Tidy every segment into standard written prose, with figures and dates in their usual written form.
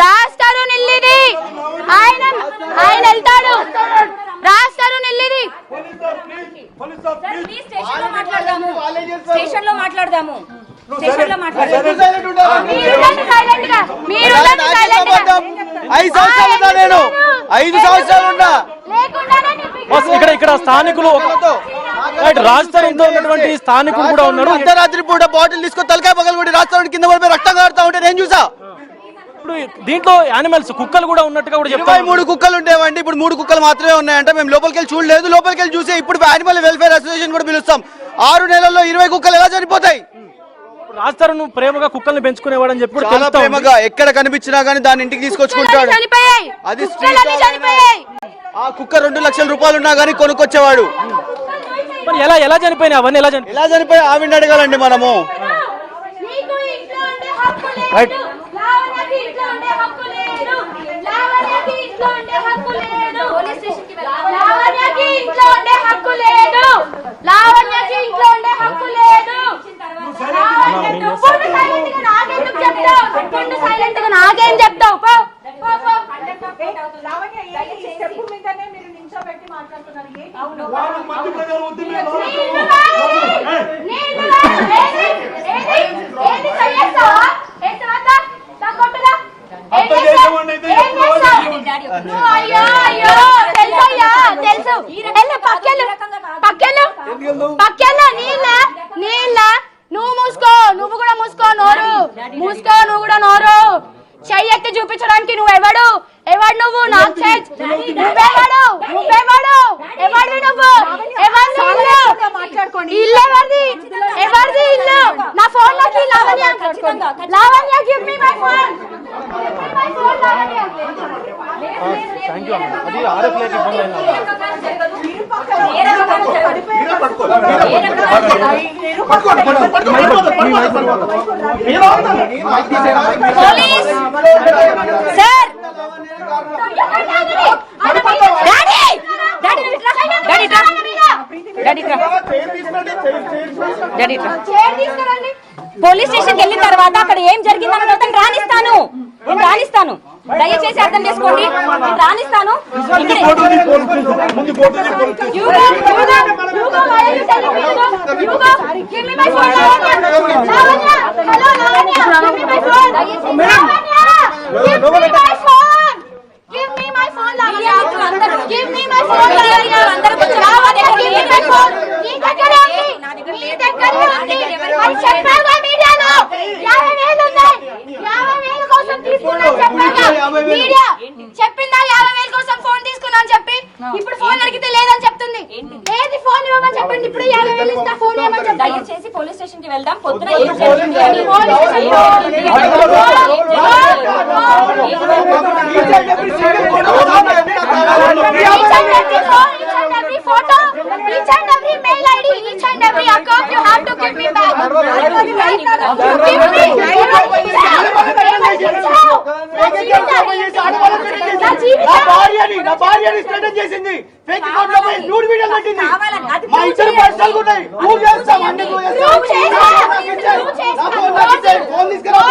రాస్తారు నిల్లిది ఆయన ఆయన వెళ్తాడు రాస్తారు నిల్లిది స్టేషన్ లో మాట్లాడదాము ఇక్కడ స్థానికులు రాజధానితో ఉన్నటువంటి స్థానికులు కూడా ఉన్నారు. అర్ధరాత్రి పూట బాటిల్ తీసుకొని తలకాయ పగలగొట్టి రాజధాని కింద పడిపోయి రక్తం కారుతా ఉంటే నేను చూసా. ఇప్పుడు దీంట్లో యానిమల్స్ కుక్కలు కూడా ఉన్నట్టుగా కూడా చెప్తారు. 23 కుక్కలు ఉండేవండి, ఇప్పుడు 3 కుక్కలు మాత్రమే ఉన్నాయంటే మేము లోపలికి వెళ్ళి చూడలేదు. లోపలికి వెళ్ళి చూసి ఇప్పుడు యానిమల్ వెల్ఫేర్ అసోసియేషన్ కూడా పిలుస్తాం. 6 నెలల్లో 20 కుక్కలు ఎలా చనిపోతాయి? రాజధాని ప్రేమగా కుక్కల్ని పెంచుకునేవాడని చెప్పి చాలా ప్రేమగా ఎక్కడ కనిపించినా గానీ దాని ఇంటికి తీసుకొచ్చుకుంటాడు. అది ఆ కుక్క 2 లక్షల రూపాయలు ఉన్నా గానీ కొనుక్కొచ్చేవాడు. మరి ఎలా చనిపోయినా అవన్నీ ఎలా చనిపోయి ఆవిడ అడగాలండి మనము. నాకేం చెప్తావు నువ్వు మూసుకో, నువ్వు కూడా మూసుకో నోరు, మూసుకో నువ్వు కూడా నోరు. చెయ్యి ఎత్తి చూపించడానికి నువ్వెవడు? ఎవడు నువ్వు? నాకు నువ్వెవడు? ఎవడివి నువ్వు? ఇల్లు ఎవరిది? ఎవరిది ఇల్లు? నా ఫోన్ లోకి Lavanya give me my phone. Sir police station వెళ్ళిన తర్వాత అక్కడ ఏం జరిగిందన్న తర్వాత రాణిస్తాను, దయచేసి అర్థం చేసుకోండి. నేను రాణిస్తాను. చెప్పిందా 50,000 కోసం ఫోన్ తీసుకున్నాను చెప్పి, ఇప్పుడు ఫోన్ అడిగితే లేదని చెప్తుంది. ఏది ఫోన్ ఇవ్వమని చెప్పండి, ఇప్పుడు 50,000 ఇస్తా, ఫోన్ ఇవ్వమని చెప్పండి. దయచేసి పోలీస్ స్టేషన్ కి వెళ్దాం. పొద్దున photo, each and every mail ID, each and every account you have to give me back. నా భార్యని స్టేటస్ చేసింది, ఫేక్ అకౌంట్ లో పోయి న్యూడ్ వీడియోలు పెట్టింది. మా ఇద్దరు పర్సనల్ ఉన్నాయి. నువ్వు చేస్తావు అన్ని నువ్వు చేస్తావు. ఫోన్ తీసుకురా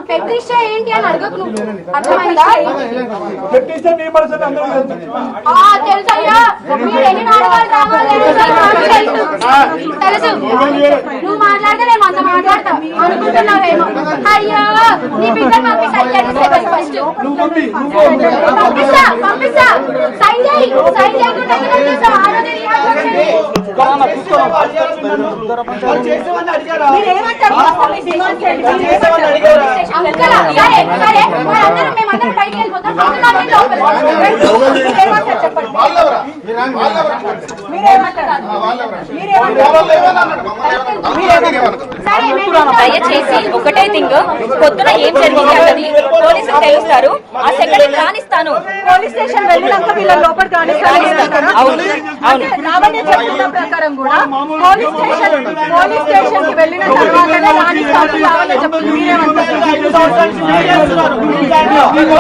పెట్టిస్తే ఏంటి అని అడగకు నువ్వు, అర్థమైందా? తెలుసయ్యా, మీరు ఎన్ని నాటకాలు రావాలి తెలుసు. నువ్వు మాట్లాడితే నేను అంత మాట్లాడతా. అనుకుంటున్నావేమో. అయ్యో నీ బిడ్డను పంపి సైన్ చేసేసేయ్ ఫస్ట్. పంపిస్తా సైన్ చేయకుండా చూసావా? ఆ రోజే రియాక్ట్ వచ్చింది. మేమందరం బయటికి వెళ్ళిపోతాం. దయచేసి ఒకటే థింగ్, పొద్దున ఏం జరిగింది అన్నది పోలీసులు తెలుస్తారు. ఆ సెకండ్ రానిస్తాను. పోలీస్ స్టేషన్ వెళ్ళినాక వీళ్ళ లోపలికి రానిస్తాను. అవును అవును. లావణ్య చెప్తున్న ప్రకారం కూడా పోలీస్ స్టేషన్ కి వెళ్ళిన తర్వాతనే రానిస్తాను లావణ్య చెప్తుంది.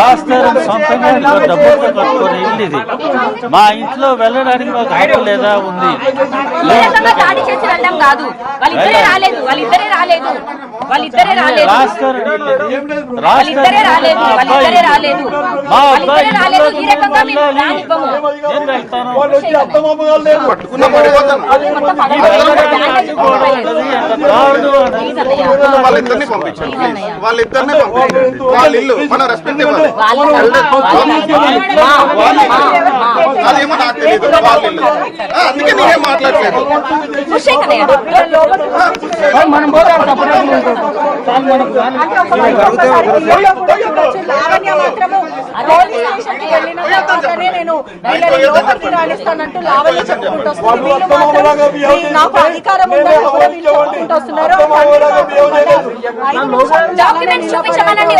రాస్తారు సొంతంగా డబ్బులతో కట్టుకొని ఇల్లు ఇది. మా ఇంట్లో వెళ్ళడానికి మాకు హక్కు లేదా ఉంది. ఈ రకంగా దాడి చేసి వెళ్ళడం కాదు. వాళ్ళిద్దరే రాలేదు. రాస్తారు ఈ రకంగా మేము రానివ్వము. నేను వెళ్తాను. వాళ్ళిద్దరిని పంపించండి. వాళ్ళిద్దరిని పంపించండి. వాళ్ళ ఇల్లు మన రెస్పెక్ట్ ఇవ్వాలి. అదేమో నాకు తెలియదు. వాళ్ళ ఇల్లు అందుకే నేనేం మాట్లాడలేదు. లావణ్య మాత్రము పోలీస్ స్టేషన్ కి వెళ్ళిన తర్వాతనే నేను వీళ్ళని లోపలికి రానిస్తానంటూ లావణ్య చెప్పుకుంటూ వస్తుంది. వీళ్ళు మాత్రం నాకు అధికారం ఉందని కూడా వీళ్ళు చెప్పుకుంటూ వస్తున్నారు. డాక్యుమెంట్స్ చూపించమనండి.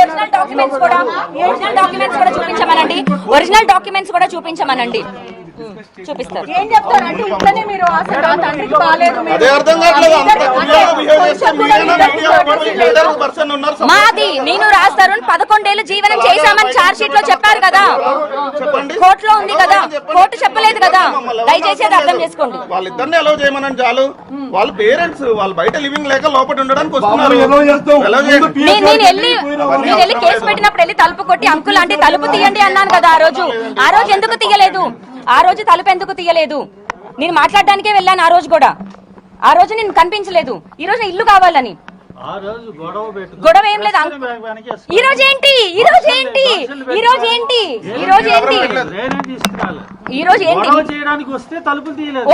ఒరిజినల్ డాక్యుమెంట్స్ కూడా చూపించమనండి. చూపిస్తారు. ఏం చెప్తారంటే ఇట్లనే మీరు అసలు ఆ తండ్రికి బాలేదు, మీరు అదే అర్థం కావట్లేదు. అంత క్లియర్గా బిహేవ్ చేస్తే మీరేనా పర్సన్ ఉన్నారు. మాది నేను రాస్తారు 11 ఏళ్ళు జీవనం చేశామని చార్జ్ షీట్ లో చెప్పారు కదా. కోర్టులో ఉంది కదా. కోర్టు చెప్పలేదు కదా. దయచేసి అది అర్థం చేసుకోండి. వాళ్ళిద్దరిని అలౌ చేయమని చాలు. వాళ్ళ పేరెంట్స్ వాళ్ళు బయట లివింగ్ లేక లోపల ఉండడానికి వస్తున్నారు. నేను వెళ్ళి కేసు పెట్టినప్పుడు వెళ్ళి తలుపు కొట్టి అంకుల్ అంటే తలుపు తీయండి అన్నాను కదా. ఆ రోజు ఎందుకు తీయలేదు? ఆ రోజు తలుపు ఎందుకు తీయలేదు? నేను మాట్లాడడానికే వెళ్ళాను. ఆ రోజు కూడా ఆ రోజు నేను కనిపించలేదు. ఈ రోజు ఇల్లు కావాలని గొడవ ఏం లేదు. ఈ రోజు ఏంటి?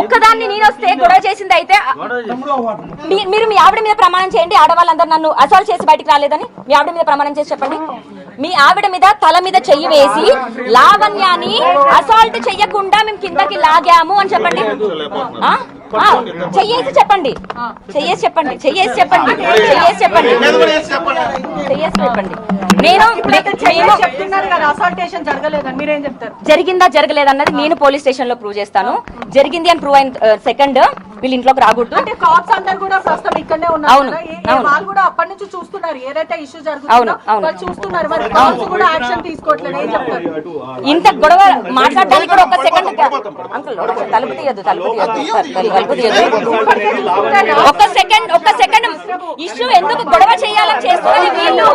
ఒక్కదాన్ని నేను వస్తే గొడవ చేసింది అయితే మీరు మీ ఆవిడ మీద ప్రమాణం చేయండి. ఆడవాళ్ళందరూ నన్ను అసాల్ట్ చేసి బయటికి రాలేదని మీ ఆవిడ మీద ప్రమాణం చేసి చెప్పండి. మీ ఆవిడ మీద తల మీద చెయ్యి వేసి లావణ్యాన్ని అసాల్ట్ చెయ్యకుండా మేము కిందకి లాగాము అని చెప్పండి. చెయ్యేసి చెప్పండి. నేను చెప్తున్నారు కదా అసాల్టేషన్ జరగలేదని, మీరేం చెప్తారు? జరిగిందా జరగలేదన్నది నేను పోలీస్ స్టేషన్ లో ప్రూవ్ చేస్తాను. జరిగింది అని ప్రూవ్ అయిన సెకండ్ వీళ్ళు ఇంట్లోకి రాకూడదు. అంటే కాప్స్ అందరు కూడా ప్రస్తుతం ఇక్కడనే ఉన్నారు. వాళ్ళు కూడా అప్పటి నుంచి చూస్తున్నారు ఏదైతే ఇష్యూ జరుగుతుందో వాళ్ళు చూస్తున్నారు. మరి కాప్స్ కూడా యాక్షన్ తీసుకోవట్లేదు. ఏం చెప్తారు? ఇంత గొడవ మాట్లాడడానికి కూడా ఒక సెకండ్ అంకుల్ తలుపు తీయద్దు. ఒక్క సెకండ్ ఇష్యూ ఎందుకు గొడవ చేయాలని చేస్తున్నది వీళ్ళు.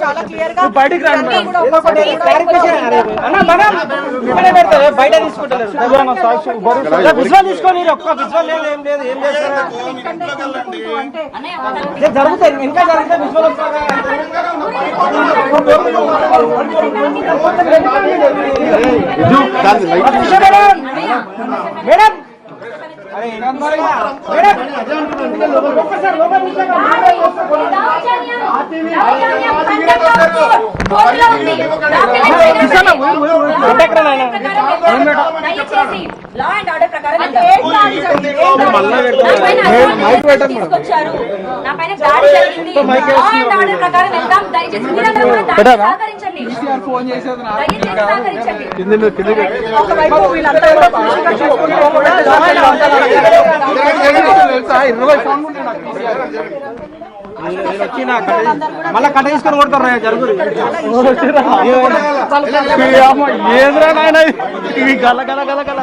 చాలా క్లియర్ గా బయట తీసుకుంటారు. విజువల్ తీసుకొని ఒక్క విజువల్ ఏం లేదు. ఏం జరుగుతాయి ఇంకా జరిగితే visual madam law and order ప్రకారం తీసుకొచ్చారు. నా పైన దాడి జరిగింది. లా అండ్ ఆర్డర్ ప్రకారం వెళ్దాం. దయచేసి మీరందరూ కూడా సహకరించండి. ఒకవైపు వీళ్ళంతా మళ్ళా కట్ట తీసుకొని కొడతారు. జరుగురు ఏదిరా నాయన ఇవి గల గల గల గల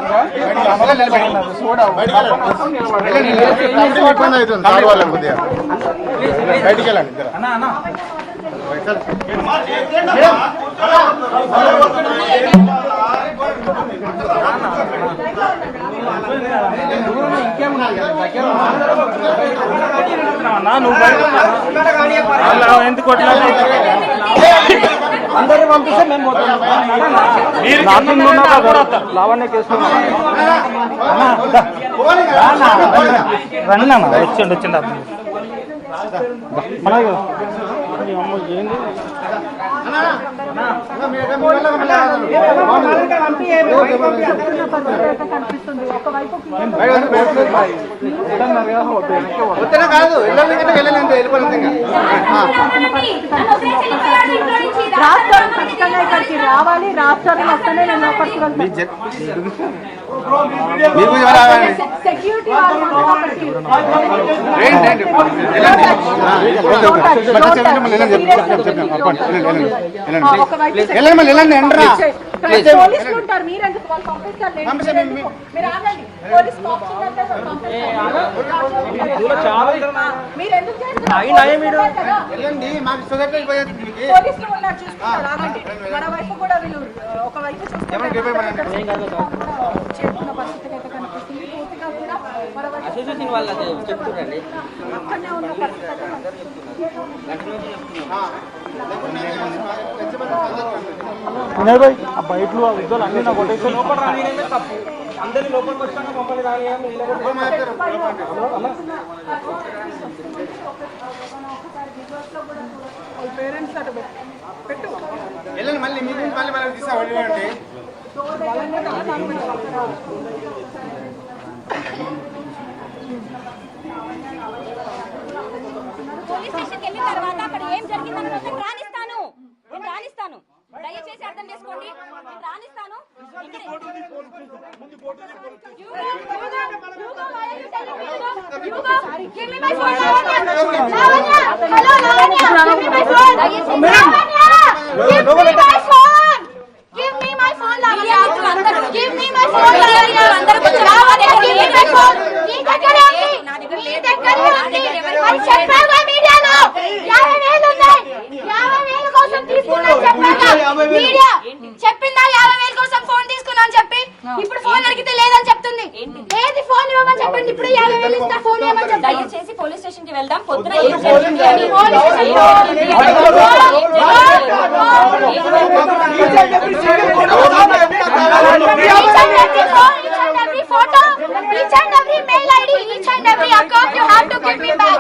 బయటికి వెళ్ళండి. ఎందుకు అందరినీ పంపిస్తే మేము పోతాం. లావణ్య రండి అన్న వచ్చిండు ఏంది కాదు రాష్ట్రం ఖచ్చితంగా ఇక్కడికి రావాలి. రాష్ట్రాన్ని వస్తేనే నేను లోపలికి సెక్యూరిటీ పోలీసులు ఉంటారు. మీరెందుకు వాళ్ళు పంపిస్తారు? మీరు ఆగండి. పోలీస్ మీరెందుకు పోలీసులు ఉన్నారు చూసుకుంటారు. ఆగండి. మన వైపు కూడా వీళ్ళు ఒకవైపు చేస్తున్న పరిస్థితి అయితే కనిపిస్తుంది. పూర్తిగా కూడా మరోవైపు చెప్తున్నారండి అక్కడనే ఉన్న పరిస్థితి వినయ్ భాయ్ ఆ బయటలు ఆ విద్యలు అన్ని నా కొట్టేసి లోపల రాని తప్పు అందరినీ లోపలికి వచ్చాక మమ్మల్ని రాని పేరెంట్స్ అటు పెట్టు వెళ్ళండి. మళ్ళీ మీ నుంచి మళ్ళీ మనం తీసామండి. పోలీస్ స్టేషన్కి వెళ్ళిన తర్వాత అక్కడ ఏం జరిగిందని మొత్తం రానిస్తాను. నేను రానిస్తాను. దయచేసి అర్థం చేసుకోండి. నేను రానిస్తాను. చెప్పిందా 50,000 కోసం ఫోన్ తీసుకున్నాను చెప్పి ఇప్పుడు ఫోన్ అడిగితే లేదని చెప్తుంది. ఏది ఫోన్ ఇవ్వమని చెప్పండి. ఇప్పుడు 50,000 ఇస్తా ఫోన్ ఇవ్వమని చెప్పండి. దయచేసి పోలీస్ స్టేషన్ కి వెళ్దాం. పొద్దున ఏం జరిగింది అని photo, each and every mail ID, each and every account you have to give me back.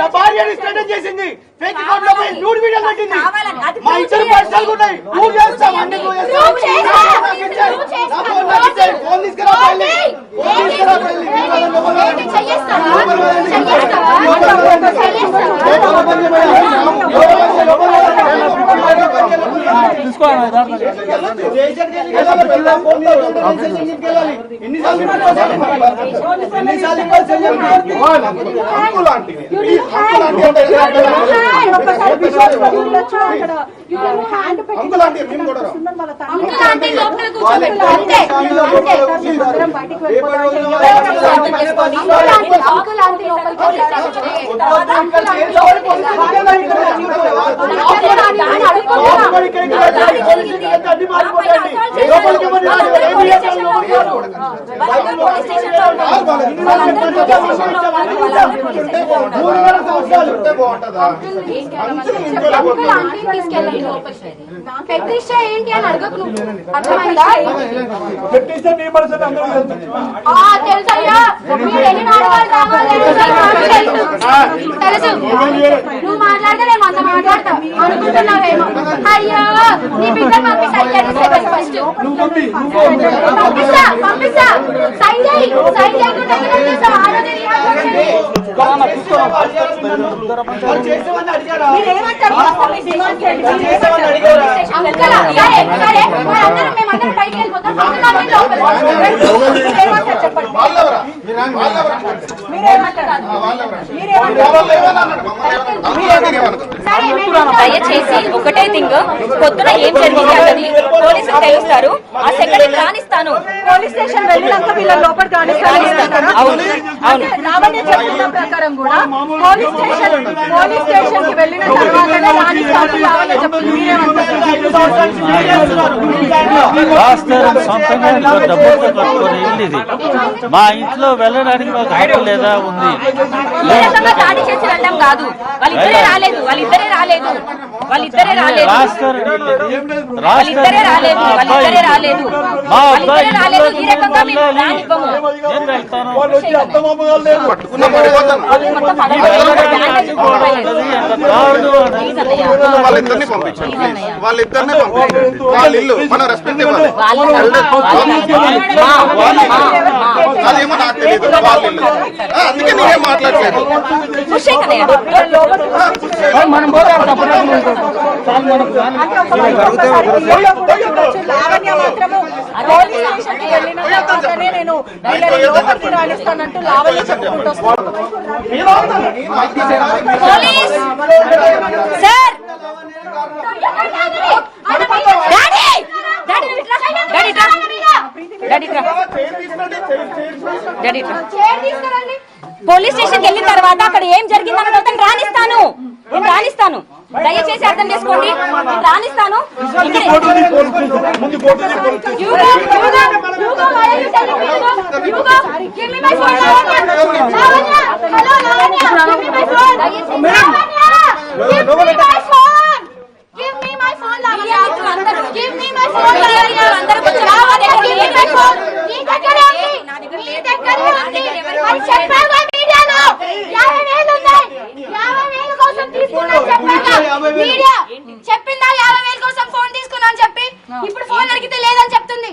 నా భార్యని స్టేటస్ చేసింది. ఫేక్ అకౌంట్ లో పోయి న్యూడ్ వీడియోలు పెట్టింది. మా ఇద్దరు పర్సనల్ ఉన్నాయి. ప్రూవ్ చేస్తాం. అన్ని ప్రూవ్ చేస్తాం. ఫోన్ తీసుకురా. పెట్టిస్తే ఏంటి అని అడగకు నువ్వు. అర్థమైందా? తెలుసయ్యా. మీరు ఎన్ని నాటకాలు కావాలి తెలుసు. నువ్వు మాట్లాడితే నేను అంత మాట్లాడతా అనుకుంటున్నావేమో. అయ్యో నీ బిడ్డ పంపి సైన్ చేస్తే ఫస్ట్ పంపిస్తా పంపిస్తా సైన్ చేయి. సైన్ చేయకుండా సరే దయచేసి ఒకటే థింగ్, పొద్దున ఏం జరిగింది అన్నది పోలీసులు తెలుస్తారు. ఆ సెకండ్ రానిస్తాను. పోలీస్ స్టేషన్ వెళ్ళినాక వీళ్ళని లోపలికి రానిస్తాను. అవును అవును లావణ్య చెప్తున్న ప్రకారం కూడా పోలీస్ స్టేషన్ కి వెళ్ళిన తర్వాతనే రానిస్తాను లావణ్య చెప్తుంది. రాస్తారు సొంతంగా ఇంట్లో డబ్బులతో కట్టుకుని ఇల్లు ఇది. మా ఇంట్లో వెళ్ళడానికి మాకు హక్కు లేదా ఉంది. ఈ రకంగా దాడి చేసి వెళ్ళడం కాదు. వాళ్ళిద్దరే రాలేదు. రాస్తారు వాళ్ళిద్దరే రాలేదు. మా వాళ్ళిద్దరే రాలేదు. ఈ అబ్బాయి రకంగా మేము రానివ్వము. నేను వెళ్తాను. పట్టుకున్న పడిపోతాను. వాళ్ళిద్దరిని పంపించండి. వాళ్ళిద్దరిని పంపించండి. వాళ్ళ ఇల్లు మనం రెస్పెక్ట్ ఇవ్వాలి. అదేమో నాకు తెలియదు. వాళ్ళ ఇల్లు అందుకే నేనేం మాట్లాడలేదు. లావణ్య మాత్రము పోలీస్ స్టేషన్ కి వెళ్ళిన తర్వాతనే నేను వీళ్ళని లోపలికి రానిస్తానంటూ లావణ్య చెప్పుకుంటూ వస్తుంది. పోలీస్ సార్ పోలీస్ స్టేషన్ వెళ్ళిన తర్వాత అక్కడ ఏం జరిగిందన్న తర్వాత నేను రానిస్తాను. దయచేసి అర్థం చేసుకోండి. నేను రానిస్తాను. చెప్పిందా 50,000 కోసం ఫోన్ తీసుకున్నా అని చెప్పి ఇప్పుడు ఫోన్ అడిగితే లేదని చెప్తుంది.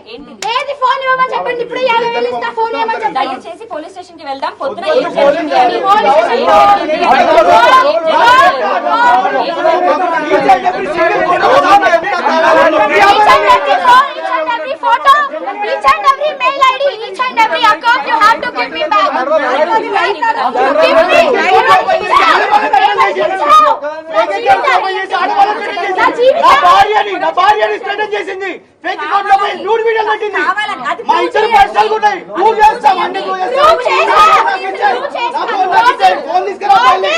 ఏది ఫోన్ ఇవ్వమని చెప్పింది. ఇప్పుడు 50,000 ఇస్తా ఫోన్ ఇవ్వమని చెప్పి దయచేసి పోలీస్ స్టేషన్ కి వెళ్దాం. పొద్దున ఏం జరిగింది అని. నా భార్యని స్టేటస్ చేసింది. ఫేక్ అకౌంట్ లో పోయి న్యూడ్ వీడియోలు పెట్టింది. మా ఇద్దరు పర్సనల్ ఉన్నాయి. నువ్వు చేస్తావు అన్ని నువ్వు చేస్తావు. ఫోన్ తీసుకురా పెళ్ళి.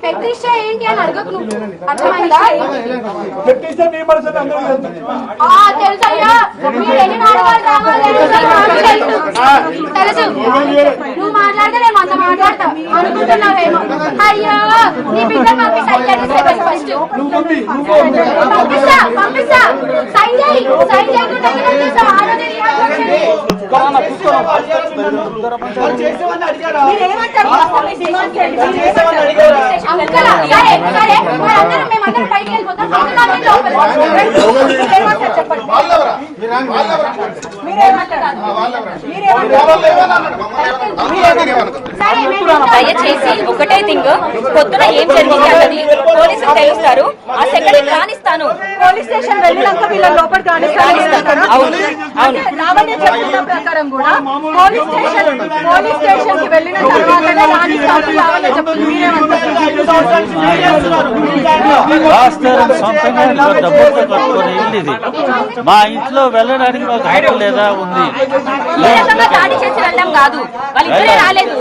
పెట్టిస్తే ఏంటి అని అడగకు నువ్వు. అర్థమైందా? తెలుసయ్యా మీరు ఎన్ని నాటకాలు రావాలి తెలుసు. నువ్వు మాట్లాడితే నేను అంత మాట్లాడతా అనుకుంటున్నావేమో. అయ్యో నీ బిడ్డ పంపిస్తా ఫస్ట్ పంపిస్తా సంజయ్ కూడా మేమందరం పైకి వెళ్ళిపోతాం. దయచేసి ఒకటే థింగ్, పొద్దున ఏం జరిగింది అన్నది పోలీసులు తెలుస్తారు. ఆ సెకండ్ రానిస్తాను. పోలీస్ స్టేషన్ వెళ్ళినాక వీళ్ళని లోపలికి రానిస్తాను. అవును అవును లావణ్య చెప్తున్న ప్రకారం కూడా పోలీస్ స్టేషన్ కి వెళ్ళిన తర్వాతనే రానిస్తాను లావణ్య చెప్తుంది. రాస్తారు సొంతంగా ఇంట్లో డబ్బులతో కట్టుకుని ఇల్లు ఇది. మా ఇంట్లో వెళ్ళడానికి మాకు హక్కు లేదా ఉంది. ఈ రకంగా దాడి చేసి వెళ్ళడం కాదు. వాళ్ళిద్దరే రాలేదు.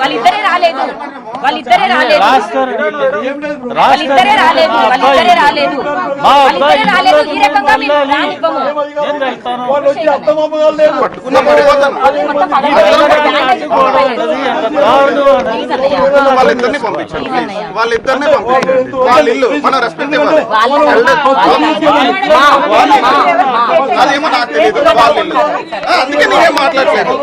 వాళ్ళిద్దరే రాలేదు వాళ్ళిద్దరే రాలేదు మా వాళ్ళిద్దరే అబ్బాయి రాలేదు ఈ రకంగా మేము రానివ్వము. నేను వెళ్తాను. వాళ్ళు వచ్చి అత్తమామ గారు లేరు. పట్టుకున్న పడిపోతాను. మొత్తం పగలగొట్టి వాళ్ళిద్దరిని పంపించండి వాళ్ళిద్దరిని పంపించండి వాళ్ళ ఇల్లు మన రెస్పెక్ట్ ఇవ్వాలి అదేమో నాకు తెలియదు వాళ్ళ ఇల్లు అందుకే నేనేం మాట్లాడలేదు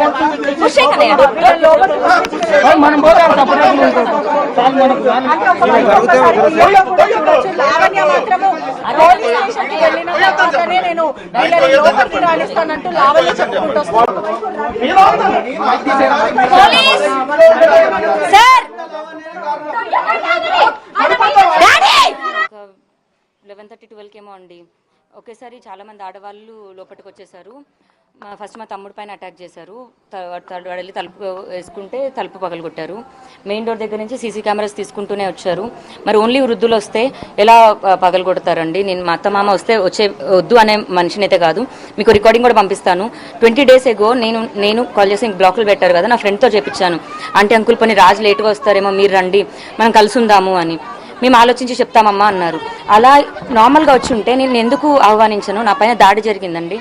లావణ్య మాత్రము పోలీస్ స్టేషన్కి వెళ్ళిన తర్వాతనే నేను వీళ్ళని లోపలికి రాణిస్తానంటూ లావణ్య చెప్పుకుంటూ వస్తుంది. పోలీస్ సార్ 11:30-12 ఏమో అండి ఒకేసారి చాలా మంది ఆడవాళ్ళు లోపలికి వచ్చేసారు. ఫస్ట్ మా తమ్ముడు పైన అటాక్ చేశారు. వాడు వెళ్ళి తలుపు వేసుకుంటే తలుపు పగలగొట్టారు. మెయిన్ డోర్ దగ్గర నుంచి సీసీ కెమెరాస్ తీసుకుంటూనే వచ్చారు. మరి ఓన్లీ వృద్ధులు వస్తే ఎలా పగలగొడతారండి? నేను మా అత్త మామ వచ్చే వద్దు అనే మనిషిని అయితే కాదు. మీకు రికార్డింగ్ కూడా పంపిస్తాను. 20 days ఎగో నేను కాల్ చేసి బ్లాక్లు పెట్టారు కదా, నా ఫ్రెండ్తో చెప్పించాను. అంటే అంకుల్ పని రాజు లేట్గా వస్తారేమో, మీరు రండి మనం కలిసి ఉందాము అని. మేము ఆలోచించి చెప్తామమ్మా అన్నారు. అలా నార్మల్గా వచ్చి ఉంటే నేను ఎందుకు ఆహ్వానించను? నా పైన దాడి జరిగిందండి.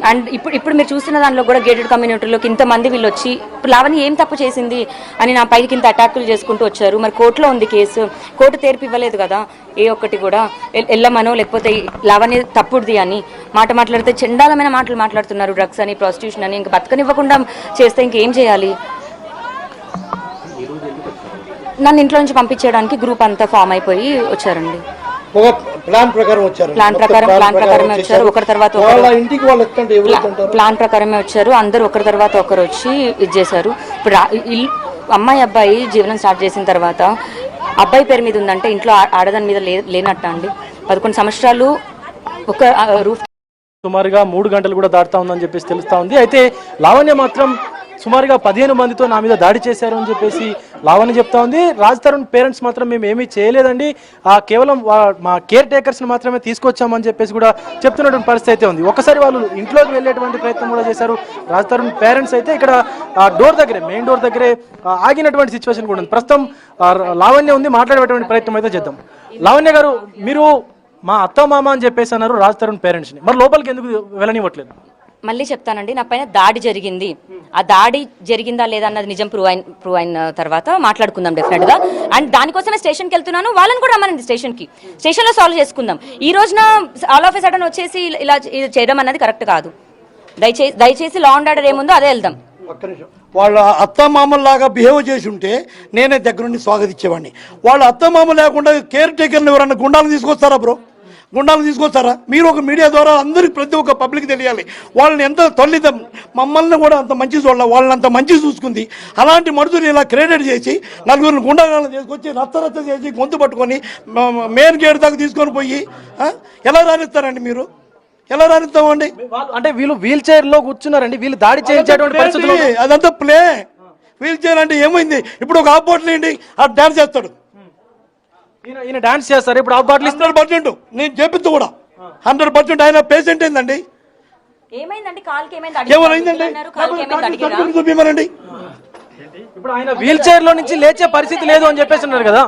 అండ్ ఇప్పుడు మీరు చూస్తున్న దాంట్లో కూడా గేటెడ్ కమ్యూనిటీలోకి ఇంతమంది వీళ్ళు వచ్చి ఇప్పుడు లావణ్య ఏం తప్పు చేసింది అని నా పైకి ఇంత అటాకులు చేసుకుంటూ వచ్చారు. మరి కోర్టులో ఉంది కేసు, కోర్టు తీర్పు ఇవ్వలేదు కదా ఏ ఒక్కటి కూడా. వెళ్ళమనో లేకపోతే లావణ్య తప్పుడుది అని మాట్లాడితే చండాలమైన మాటలు మాట్లాడుతున్నారు. డ్రగ్స్ అని, ప్రాస్టిట్యూషన్ అని. ఇంక బతకనివ్వకుండా చేస్తే ఇంకేం చేయాలి? నన్ను ఇంట్లో నుంచి పంపించేయడానికి గ్రూప్ అంతా ఫామ్ అయిపోయి వచ్చారండి. ఒక ప్లాన్ ప్రకారం వచ్చారు. ప్లాన్ ప్రకారమే వచ్చారు. ఒకరి తర్వాత ఇంటికి వాళ్ళు ఎత్తంటే ప్లాన్ ప్రకారమే వచ్చారు. అందరూ ఒకరి తర్వాత ఒకరు వచ్చి ఇది చేశారు. ఇప్పుడు అమ్మాయి అబ్బాయి జీవనం స్టార్ట్ చేసిన తర్వాత అబ్బాయి పేరు మీద ఉందంటే ఇంట్లో ఆడదాని మీద లేనట్ట అండి. 11 సంవత్సరాలు ఒక రూఫ్. సుమారుగా 3 గంటలు కూడా దాటుతా ఉందని చెప్పేసి తెలుస్తా ఉంది. అయితే లావణ్య మాత్రం సుమారుగా 15 మందితో నా మీద దాడి చేశారు అని చెప్పేసి లావణ్య చెప్తా ఉంది. రాజ్ తరుణ్ పేరెంట్స్ మాత్రం మేము ఏమీ చేయలేదండి, కేవలం మా కేర్ టేకర్స్ని మాత్రమే తీసుకొచ్చామని చెప్పేసి కూడా చెప్తున్నటువంటి పరిస్థితి అయితే ఉంది. ఒకసారి వాళ్ళు ఇంట్లోకి వెళ్ళేటువంటి ప్రయత్నం కూడా చేశారు. రాజ్ తరుణ్ పేరెంట్స్ అయితే ఇక్కడ మెయిన్ డోర్ దగ్గరే ఆగినటువంటి సిచ్యువేషన్ కూడా ఉంది. ప్రస్తుతం లావణ్య ఉంది, మాట్లాడేటువంటి ప్రయత్నం అయితే చేద్దాం. లావణ్య గారు, మీరు మా అత్త మామ అని చెప్పేసి అన్నారు రాజ్ తరుణ్ పేరెంట్స్ని, మరి లోపలికి ఎందుకు వెళ్ళనివ్వట్లేదు? మళ్ళీ చెప్తానండి, నా పైన దాడి జరిగింది. ఆ దాడి జరిగిందా లేదా అన్నది నిజం ప్రూవ్ అయిన తర్వాత మాట్లాడుకుందాం డెఫినెట్గా. అండ్ దానికోసమే స్టేషన్కి వెళ్తున్నాను. వాళ్ళని కూడా రమ్మనండి స్టేషన్లో సాల్వ్ చేసుకుందాం. ఈ రోజున ఆల్ ఆఫ్ ఎ సడన్ వచ్చేసి ఇలా చేయడం అన్నది కరెక్ట్ కాదు. దయచేసి లా అండ్ ఆర్డర్ ఏముందో అదే వెళ్దాం. వాళ్ళ అత్తమామల్లాగా బిహేవ్ చేసి ఉంటే నేనే దగ్గరుండి స్వాగతించేవాడిని. వాళ్ళ అత్తమామ లేకుండా కేర్ టేకర్ని ఎవరన్నా గుండాలను తీసుకొస్తారా బ్రో? గుండాలను తీసుకొస్తారా? మీరు ఒక మీడియా ద్వారా అందరికి ప్రతి ఒక్క పబ్లిక్ తెలియాలి. వాళ్ళని ఎంత తల్లిదం మమ్మల్ని కూడా అంత మంచి చూడాలి, వాళ్ళని అంత మంచి చూసుకుంది. అలాంటి మనుషులు ఇలా క్రెడిట్ చేసి నలుగురిని గుండాలను తీసుకొచ్చి రచ్చ చేసి గొంతు పట్టుకొని మెయిన్ గేట్ దాకా తీసుకొని పోయి ఎలా రాణిస్తారండి? మీరు ఎలా రాణిస్తామండి? అంటే వీళ్ళు వీల్ చైర్ లో కూర్చున్నారండి, వీళ్ళు దాడి చేయించేటువంటి పరిస్థితులు. అదంతా ప్లే. వీల్ చైర్ అంటే ఏమైంది? ఇప్పుడు ఒక ఆపోట్లు ఏంటి ఆ డాన్స్ చేస్తాడు, ఈయన డాన్స్ చేస్తారు. ఇప్పుడు 100% నేను చెప్పింది కూడా 100%. ఆయన పేషెంట్ ఏందండి? ఏమైందండి? ఏమైందండి? చూపిమనండి. ఇప్పుడు ఆయన వీల్ చైర్ లో నుంచి లేచే పరిస్థితి లేదు అని చెప్పేసి ఉన్నారు కదా.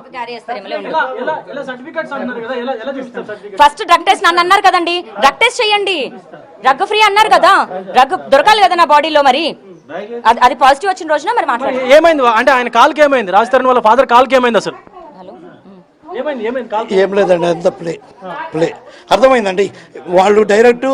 ఫస్ట్ డ్రగ్ టెస్ట్ నన్ను అన్నారు కదండి, డ్రగ్ టెస్ట్ చేయండి, డ్రగ్ ఫ్రీ అన్నారు కదా, డ్రగ్ దొరకాలి కదా నా బాడీలో. మరి అది పాజిటివ్ వచ్చిన రోజున మరి మాట్లాడారు. ఏమైంది అంటే ఆయన కాల్కి ఏమైంది? రాజ్ తరుణ్ వాళ్ళ ఫాదర్ కాల్కి ఏమైంది అసలు? ఏం లేదండి, అంత ప్లే అర్థమైందండి. వాళ్ళు డైరెక్ట్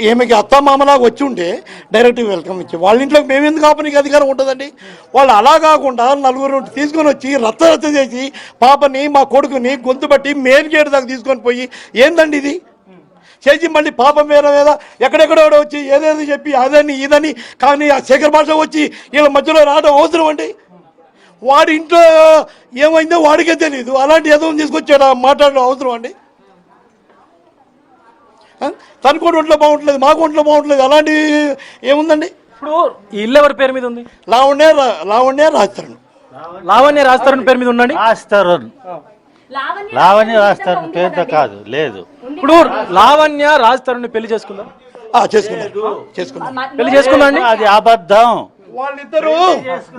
ఏమికి అత్తమామలాగా వచ్చి ఉంటే డైరెక్ట్ వెల్కమ్ ఇచ్చి వాళ్ళ ఇంట్లోకి మేము ఎందుకు ఆపనికి అధికారం ఉంటుందండి? వాళ్ళు అలా కాకుండా నలుగురు తీసుకొని వచ్చి రచ్చ చేసి పాపని మా కొడుకుని గొంతు బట్టి మెయిన్ గేట్ దాకా తీసుకొని పోయి ఏందండి ఇది చేసి మళ్ళీ పాపం వేరే ఎక్కడెక్కడో వచ్చి ఏదేది చెప్పి అదని ఇదని. కానీ ఆ శేఖర్ భాష వచ్చి వీళ్ళ మధ్యలో రావడం అవసరం అండి? వాడి ఇంట్లో ఏమైందో వాడికే తెలియదు, అలాంటి ఏదో తీసుకొచ్చాడు మాట్లాడడం అవసరం అండి? తన కూడా ఒంట్లో బాగుంటలేదు, మాకు ఒంట్లో బాగుంటలేదు, అలాంటి ఏముందండి? ఇప్పుడు ఇల్లు ఎవరి పేరు మీద ఉంది? లావణ్య రాజ్ తరుణ్. లావణ్య రాజ్ తరుణ్ పేరు మీద ఉండండి. లావణ్య రాజ్ తరుణ్ పేరుతో కాదు, లేదు. ఇప్పుడు లావణ్య రాజ్ తరుణ్ పెళ్లి చేసుకుందాం. పెళ్లి చేసుకుందాం. అది అబద్ధం.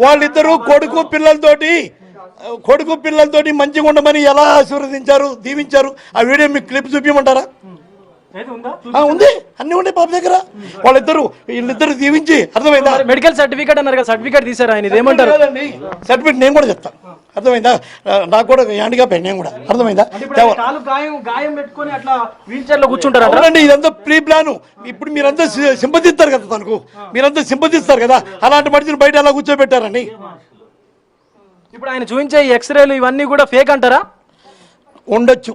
వాళ్ళిద్దరు కొడుకు పిల్లలతోటి కొడుకు పిల్లలతోటి మంచిగా ఉండమని ఎలా ఆశీర్వదించారు, దీవించారు. ఆ వీడియో మీకు క్లిప్ చూపించమంటారా? ఉంది, అన్ని ఉన్నాయి పాప దగ్గర. వీళ్ళిద్దరు దీవించి, అర్థమైందా? మెడికల్ సర్టిఫికేట్ అన్నారు కదా, సర్టిఫికేట్ తీసారు ఆయన, ఏమంటారు? సర్టిఫికేట్ నేను కూడా చెప్తాను, అర్థమైందా? నాకు కూడా హ్యాండ్గా పెన్ నేను కూడా, అర్థమైందా? అవునండి, ఇదంతా ప్రీ ప్లాన్. ఇప్పుడు మీరంతా సింపతిస్తారు కదా తనకు, మీరంతా సింపతిస్తారు కదా. అలాంటి మనిషిని బయట ఎలా కూర్చోబెట్టారండి? ఇప్పుడు ఆయన చూపించే ఎక్స్రేలు ఇవన్నీ కూడా ఫేక్ అంటారా? ఉండొచ్చు,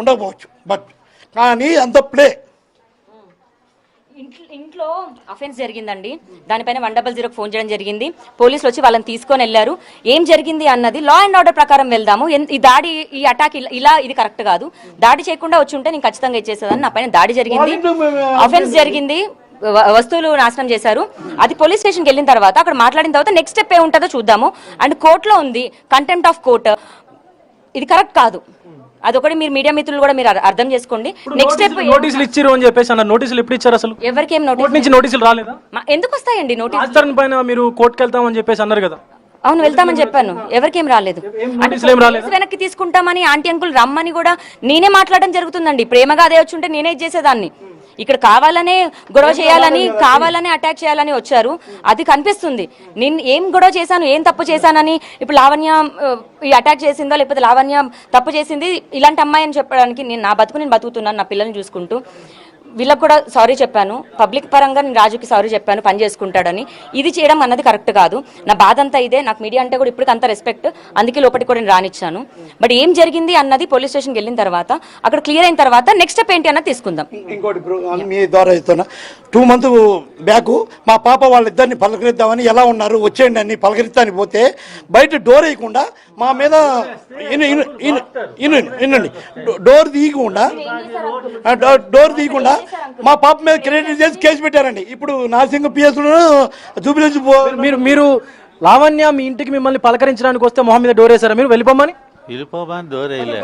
ఉండకపోవచ్చు, బట్ కానీ అంత ప్లే. ఇంట్లో అఫెన్స్ జరిగిందండి, దానిపైన 100 ఫోన్ చేయడం జరిగింది. పోలీసులు వచ్చి వాళ్ళని తీసుకొని వెళ్ళారు. ఏం జరిగింది అన్నది లా అండ్ ఆర్డర్ ప్రకారం వెళ్దాము. ఈ దాడి, ఈ అటాక్ ఇలా ఇది కరెక్ట్ కాదు. దాడి చేయకుండా వచ్చి ఉంటే నేను ఖచ్చితంగా ఇచ్చేసేదాన్ని. నా పైన దాడి జరిగింది, అఫెన్స్ జరిగింది, వస్తువులు నాశనం చేశారు. అది పోలీస్ స్టేషన్కి వెళ్ళిన తర్వాత అక్కడ మాట్లాడిన తర్వాత నెక్స్ట్ స్టెప్ ఏ ఉంటుందో చూద్దాము. అండ్ కోర్టులో ఉంది కంటెంప్ట్ ఆఫ్ కోర్ట్, ఇది కరెక్ట్ కాదు. అదొకటి మీరు మీడియా మిత్రులు కూడా మీరు అర్థం చేసుకోండి. నెక్స్ట్ స్టెప్ నోటీసులు ఇచ్చారు అని చెప్పేసి అన్నారు. నోటీసులు ఎప్పుడు ఇచ్చారు అసలు? ఎవరికి ఏం కోర్టు నుంచి నోటీసులు రాలేదా? ఎందుకు వస్తాయండి నోటీసులు? రాజధాని పైన మీరు కోర్టుకు వెళ్తామని చెప్పేసి అన్నారు కదా. అవును, వెళ్తామని చెప్పాను. ఎవరికేం రాలేదు. వెనక్కి తీసుకుంటామని ఆంటీ అంకుల్ రమ్మని కూడా నేనే మాట్లాడడం జరుగుతుందండి. ప్రేమగా అదే వచ్చి ఉంటే నేనే ఇచ్చేసేదాన్ని. ఇక్కడ కావాలనే గొడవ చేయాలని, కావాలనే అటాక్ చేయాలని వచ్చారు. అది కనిపిస్తుంది. నేను ఏం గొడవ చేశాను, ఏం తప్పు చేశానని. ఇప్పుడు లావణ్య ఈ అటాక్ చేసిందో, లేకపోతే లావణ్య తప్పు చేసింది ఇలాంటి అమ్మాయి అని చెప్పడానికి నేను నా బతుకు నేను బతుకుతున్నాను, నా పిల్లల్ని చూసుకుంటూ. వీళ్ళకి కూడా సారీ చెప్పాను, పబ్లిక్ పరంగా నేను రాజుకి సారీ చెప్పాను, పని చేసుకుంటాడని. ఇది చేయడం అన్నది కరెక్ట్ కాదు. నా బాధ అంతా ఇదే. నాకు మీడియా అంటే కూడా ఇప్పటికి అంత రెస్పెక్ట్, అందుకే లోపలికి కూడా నేను రానిచ్చాను. బట్ ఏం జరిగింది అన్నది పోలీస్ స్టేషన్కి వెళ్ళిన తర్వాత, అక్కడ క్లియర్ అయిన తర్వాత నెక్స్ట్ స్టెప్ ఏంటి అన్నది తీసుకుందాం. ఇంకోటి మీ ద్వారా చెప్తున్నా, 2 months బ్యాక్ మా పాప వాళ్ళిద్దరిని పలకరిద్దామని, ఎలా ఉన్నారు వచ్చేయండి అని పలకరిస్తానికి పోతే బయట డోర్ వేయకుండా మా మీద వినండి, డోర్ తీయకుండా మా పాప మీద క్రెడిట్ చేసి కేసు పెట్టారండి. ఇప్పుడు నార్సింగ్ పిఎస్ చూపించు. మీరు లావణ్య మీ ఇంటికి మిమ్మల్ని పలకరించడానికి వస్తే మొహం మీద డోర్ వేసారా మీరు? వెళ్ళిపోమని డోర్ వేయలేదు.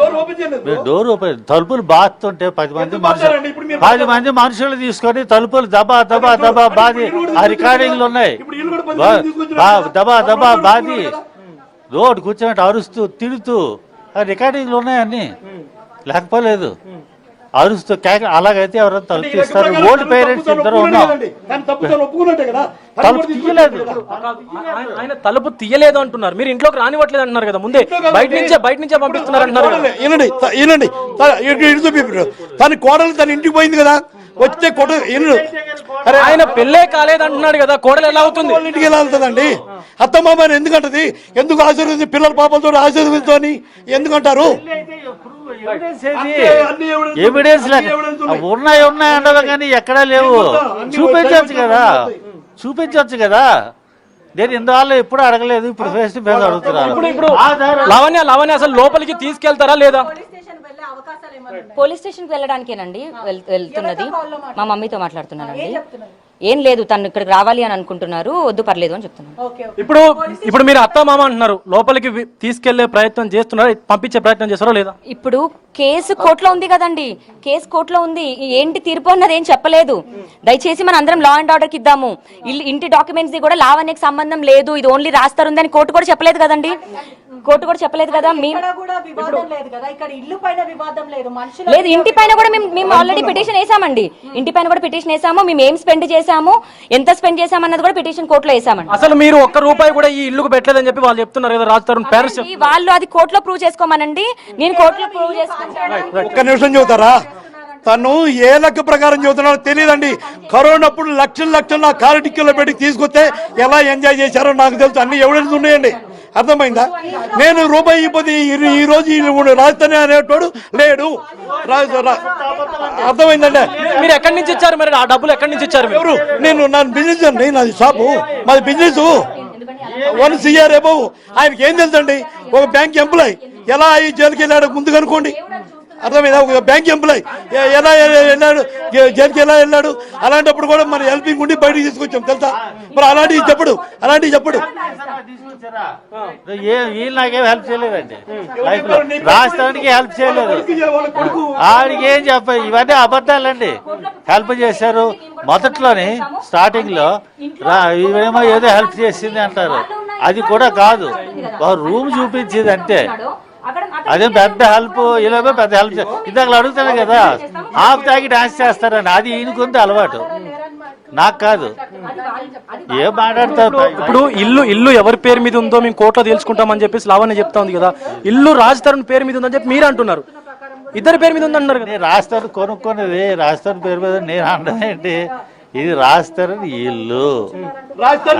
డోర్ ఓపెన్, తలుపులు బాతుంటే 10 మంది మనుషులు తీసుకొని తలుపులు దబా దబా దబా బాది, ఆ రికార్డింగ్లు ఉన్నాయి. దబా దబా బాది రోడ్ కూర్చోబెట్టి అరుస్తూ తిడుతూ ఆ రికార్డింగ్లు ఉన్నాయన్నీ. లేకపోలేదు, అరుస్తూ అలాగైతే ఎవరైనా తలుపు తీస్తారు? ఓల్డ్ పేరెంట్స్ ఇద్దరు ఉన్నాం, తలుపు తీయలేదు. ఆయన తలుపు తీయలేదు అంటున్నారు, మీరు ఇంట్లోకి రానివ్వట్లేదు అంటున్నారు కదా. ముందే బయట నుంచే పంపిస్తున్నారు అంటున్నారు. తన కోడలు తన ఇంటికి పోయింది కదా, వచ్చే ఆయన పెళ్ళే కాలేదు అంటున్నాడు కదా, కోడలు ఎలా అవుతుంది? ఇంటికి ఎలా వెళ్తుందండి? అత్తమామని ఎందుకంటది? ఎందుకు ఆశీర్వదించి పిల్లల పాపలతో ఆశీర్వదించుకొని ఎందుకంటారు? ఎవిడెన్స్ ఉన్నాయి ఉండవు కానీ ఎక్కడా లేవు. చూపించవచ్చు కదా. నేను ఇందువల్ల ఎప్పుడు అడగలేదు, ఇప్పుడు ఫేస్ టు ఫేస్ అడుగుతున్నాను. ఇప్పుడు లావణ్య అసలు లోపలికి తీసుకెళ్తారా లేదా? పోలీస్ స్టేషన్కి వెళ్ళడానికేనండి వెళ్తున్నది. మా మమ్మీతో మాట్లాడుతున్నానండి. ఏం లేదు, తను ఇక్కడికి రావాలి అని అనుకుంటున్నారు, వద్దు పర్లేదు అని చెప్తున్నాను. ఇప్పుడు మీరు అత్త మామ అంటున్నారు, లోపలికి తీసుకెళ్లే ప్రయత్నం చేస్తున్నారా, పంపించే ప్రయత్నం చేస్తారా లేదా? ఇప్పుడు కేసు కోర్టులో ఉంది కదండి, కేసు కోర్టులో ఉంది. ఏంటి తీర్పు అన్నది ఏం చెప్పలేదు. దయచేసి మన అందరం లా అండ్ ఆర్డర్కి ఇద్దాము. ఇంటి డాక్యుమెంట్స్ కూడా లావణ్యకి సంబంధం లేదు, ఇది ఓన్లీ రాస్తారు అని కోర్టు కూడా చెప్పలేదు కదండి. కోర్టు కూడా చెప్పలేదు కదా. లేదు, ఇంటి పైన కూడా మేము ఆల్రెడీ పిటిషన్ వేసామండి. ఇంటి పైన కూడా పిటిషన్ వేసాము. మేము ఏం స్పెండ్ చేసాము, ఎంత స్పెండ్ చేసాము అన్నది కూడా పిటిషన్ కోర్టులో వేసామండి. అసలు మీరు ₹1 కూడా ఈ ఇల్లుకు పెట్టలేదని చెప్పి వాళ్ళు చెప్తున్నారు కదా, రాజ్ తరుణ్ పేరెంట్స్. వాళ్ళు అది కోర్టులో ప్రూవ్ చేసుకోమనండి, నేను కోర్టులో ప్రూవ్ చేసుకుంటాను. ఒక్క నిమిషం చెబుతారా? తను ఏ లెక్క ప్రకారం చెబుతున్నాడో తెలియదండి. కరోనాప్పుడు లక్షలు నా కారు టిక్కెట్లో పెట్టి తీసుకొస్తే ఎలా ఎంజాయ్ చేశారో నాకు తెలుసు. అన్ని ఎవిడెన్స్ ఉన్నాయండి, అర్థమైందా? నేను రూపాయి ఇవ్వదు ఈ రోజు రాజధాని అనేటోడు లేడు. అర్థమైందండి? మీరు ఎక్కడి నుంచి ఇచ్చారు మరి? ఆ డబ్బులు ఎక్కడి నుంచి ఇచ్చారు? ఎవరు? నా బిజినెస్ అండి, నాది షాపు, మాది బిజినెస్ 1 CR అబౌవ్. ఆయనకి ఏం తెలుసండి? ఒక బ్యాంక్ ఎంప్లాయ్ ఎలా ఈ జైలుకి వెళ్ళాడు ముందు కనుక్కోండి, అర్థమైందా? ఒక బ్యాంక్ ఎంప్లాయ్ ఎలా వెళ్ళాడు, జైలుకి ఎలా వెళ్ళాడు? అలాంటప్పుడు కూడా మన హెల్పింగ్ ఉండి బయటకు తీసుకొచ్చాం, తెలుసా? మరి అలాంటివి చెప్పడు. వీళ్ళు నాకేం హెల్ప్ చేయలేదండి, లైఫ్ లో రాష్ట్రానికి హెల్ప్ చేయలేదు. ఆడికి ఏం చెప్పాలి? ఇవన్నీ అబద్ధాలండి. హెల్ప్ చేశారు మొదట్లోని, స్టార్టింగ్ లో ఇవేమో ఏదో హెల్ప్ చేసింది అంటారు. అది కూడా కాదు, ఒక రూమ్ చూపించేది అంటే అదే పెద్ద హెల్ప్, ఇలా పెద్ద హెల్ప్. ఇందాక అడుగుతాను కదా, హాఫ్ తాగి డాన్స్ చేస్తారని, అది ఈయనకుంది అలవాటు, నాకు కాదు. ఏం మాట్లాడతారు? ఇప్పుడు ఇల్లు ఎవరి పేరు మీద ఉందో మేము కోర్టులో తెలుసుకుంటామని చెప్పేసి లావణ్య చెప్తా ఉంది కదా, ఇల్లు రాజ్ తరుణ్ పేరు మీద ఉందని చెప్పి మీరు అంటున్నారు, ఇద్దరి పేరు మీద ఉందంటున్నారు కదా. నేను రాస్తారు కొనుక్కున్నది రాస్తారు పేరు మీద, నేను అంటానండి ఇది రాస్తారు ఇల్లు రాస్తారు.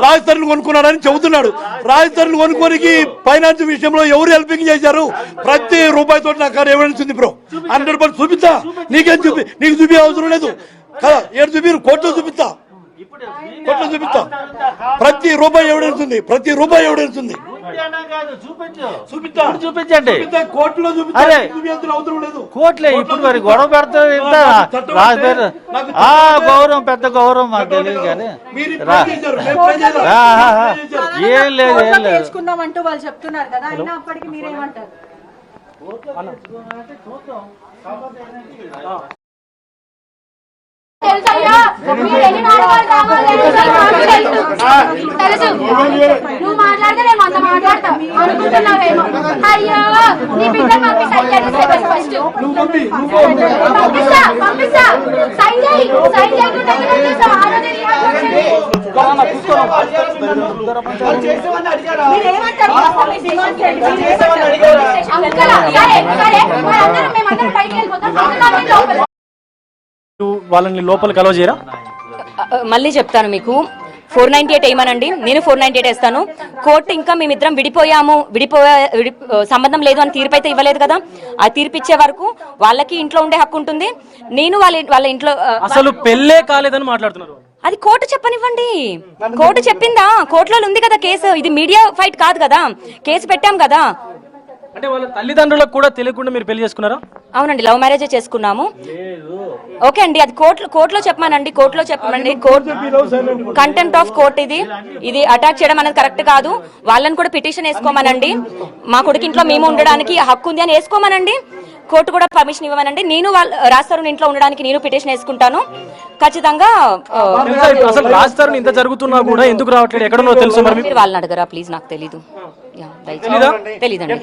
రాజధాని కొనుక్కున్నాడని చెబుతున్నాడు. రాజధాని కొనుక్కోనికి ఫైనాన్స్ విషయంలో ఎవరు హెల్పింగ్ చేశారు? ప్రతి రూపాయితో నాకు ఎవిడెన్స్ ఉంది బ్రో, 100% చూపిస్తా. నీకేం నీకు చూపే అవసరం లేదు కదా, ఏడు చూపి కోర్టులో చూపిస్తా, కోర్టులో చూపిస్తా. ప్రతి రూపాయి ఎవిడెన్స్ ఉంది, ప్రతి రూపాయి ఎవిడెన్స్ ఉంది. చూపించండి కోర్టులో అవసరం లేదు. కోర్టులే ఇప్పుడు మరి గొడవ పెడతారు. గౌరవం, పెద్ద గౌరవం మాకు తెలియదు కానీ ఏం లేదు, ఏం లేదు. చేసుకుందామంటూ వాళ్ళు చెప్తున్నారు కదా, అయినా అప్పటికి మీరేమంటారు? తెలుసయ్యా, మీరు ఎన్ని నాటకాలు కావాలి తెలుసు. నువ్వు మాట్లాడితే నేను అంత మాట్లాడతా అనుకుంటున్నావేమో. అయ్యో నీ బిడ్డ పంపి ఫస్ట్ పంపిస్తా. సైన్ చేయకుండా మేమందరం బయటికి వెళ్ళిపోతాం. వాళ్ళని లోపలికి అలౌ చేయరా? మళ్ళీ చెప్తాను మీకు, 498 వేయమనండి, నేను 498 వేస్తాను. కోర్టు ఇంకా మేమిద్దరం సంబంధం లేదు అని తీర్పు అయితే ఇవ్వలేదు కదా, ఆ తీర్పు ఇచ్చే వరకు వాళ్ళకి ఇంట్లో ఉండే హక్కు ఉంటుంది. నేను వాళ్ళ ఇంట్లో అసలు పెళ్ళే కాలేదని మాట్లాడుతున్నారు. అది కోర్టు చెప్పనివ్వండి, కోర్టు చెప్పిందా? కోర్టులో ఉంది కదా కేసు, ఇది మీడియా ఫైట్ కాదు కదా, కేసు పెట్టాం కదా. అంటే వాళ్ళ తల్లిదండ్రులకు కూడా తెలియకుండా మీరు పెళ్లి చేసుకున్నారా? అవునండి, లవ్ మ్యారేజే చేసుకున్నాము. ఓకే అండి, అది కోర్టులో చెప్పమానండి, కోర్టులో చెప్పమండి. కంటెంప్ట్ ఆఫ్ కోర్ట్ ఇది అటాక్ చేయడం అనేది కరెక్ట్ కాదు. వాళ్ళని కూడా పిటిషన్ వేసుకోమనండి. మా కొడుకు ఇంట్లో మేము ఉండడానికి హక్కు ఉంది అని వేసుకోమనండి. కోర్టు కూడా పర్మిషన్ ఇవ్వమనండి. నేను రాస్తారు ఇంట్లో ఉండడానికి నేను పిటిషన్ వేసుకుంటాను ఖచ్చితంగా. అసలు రాస్తారు ఇంత జరుగుతున్నా కూడా ఎందుకు రావట్లేదు, ఎక్కడో తెలుసు మరి మీరు వాళ్ళని అడగరా ప్లీజ్, నాకు తెలీదు, తెలీదండి.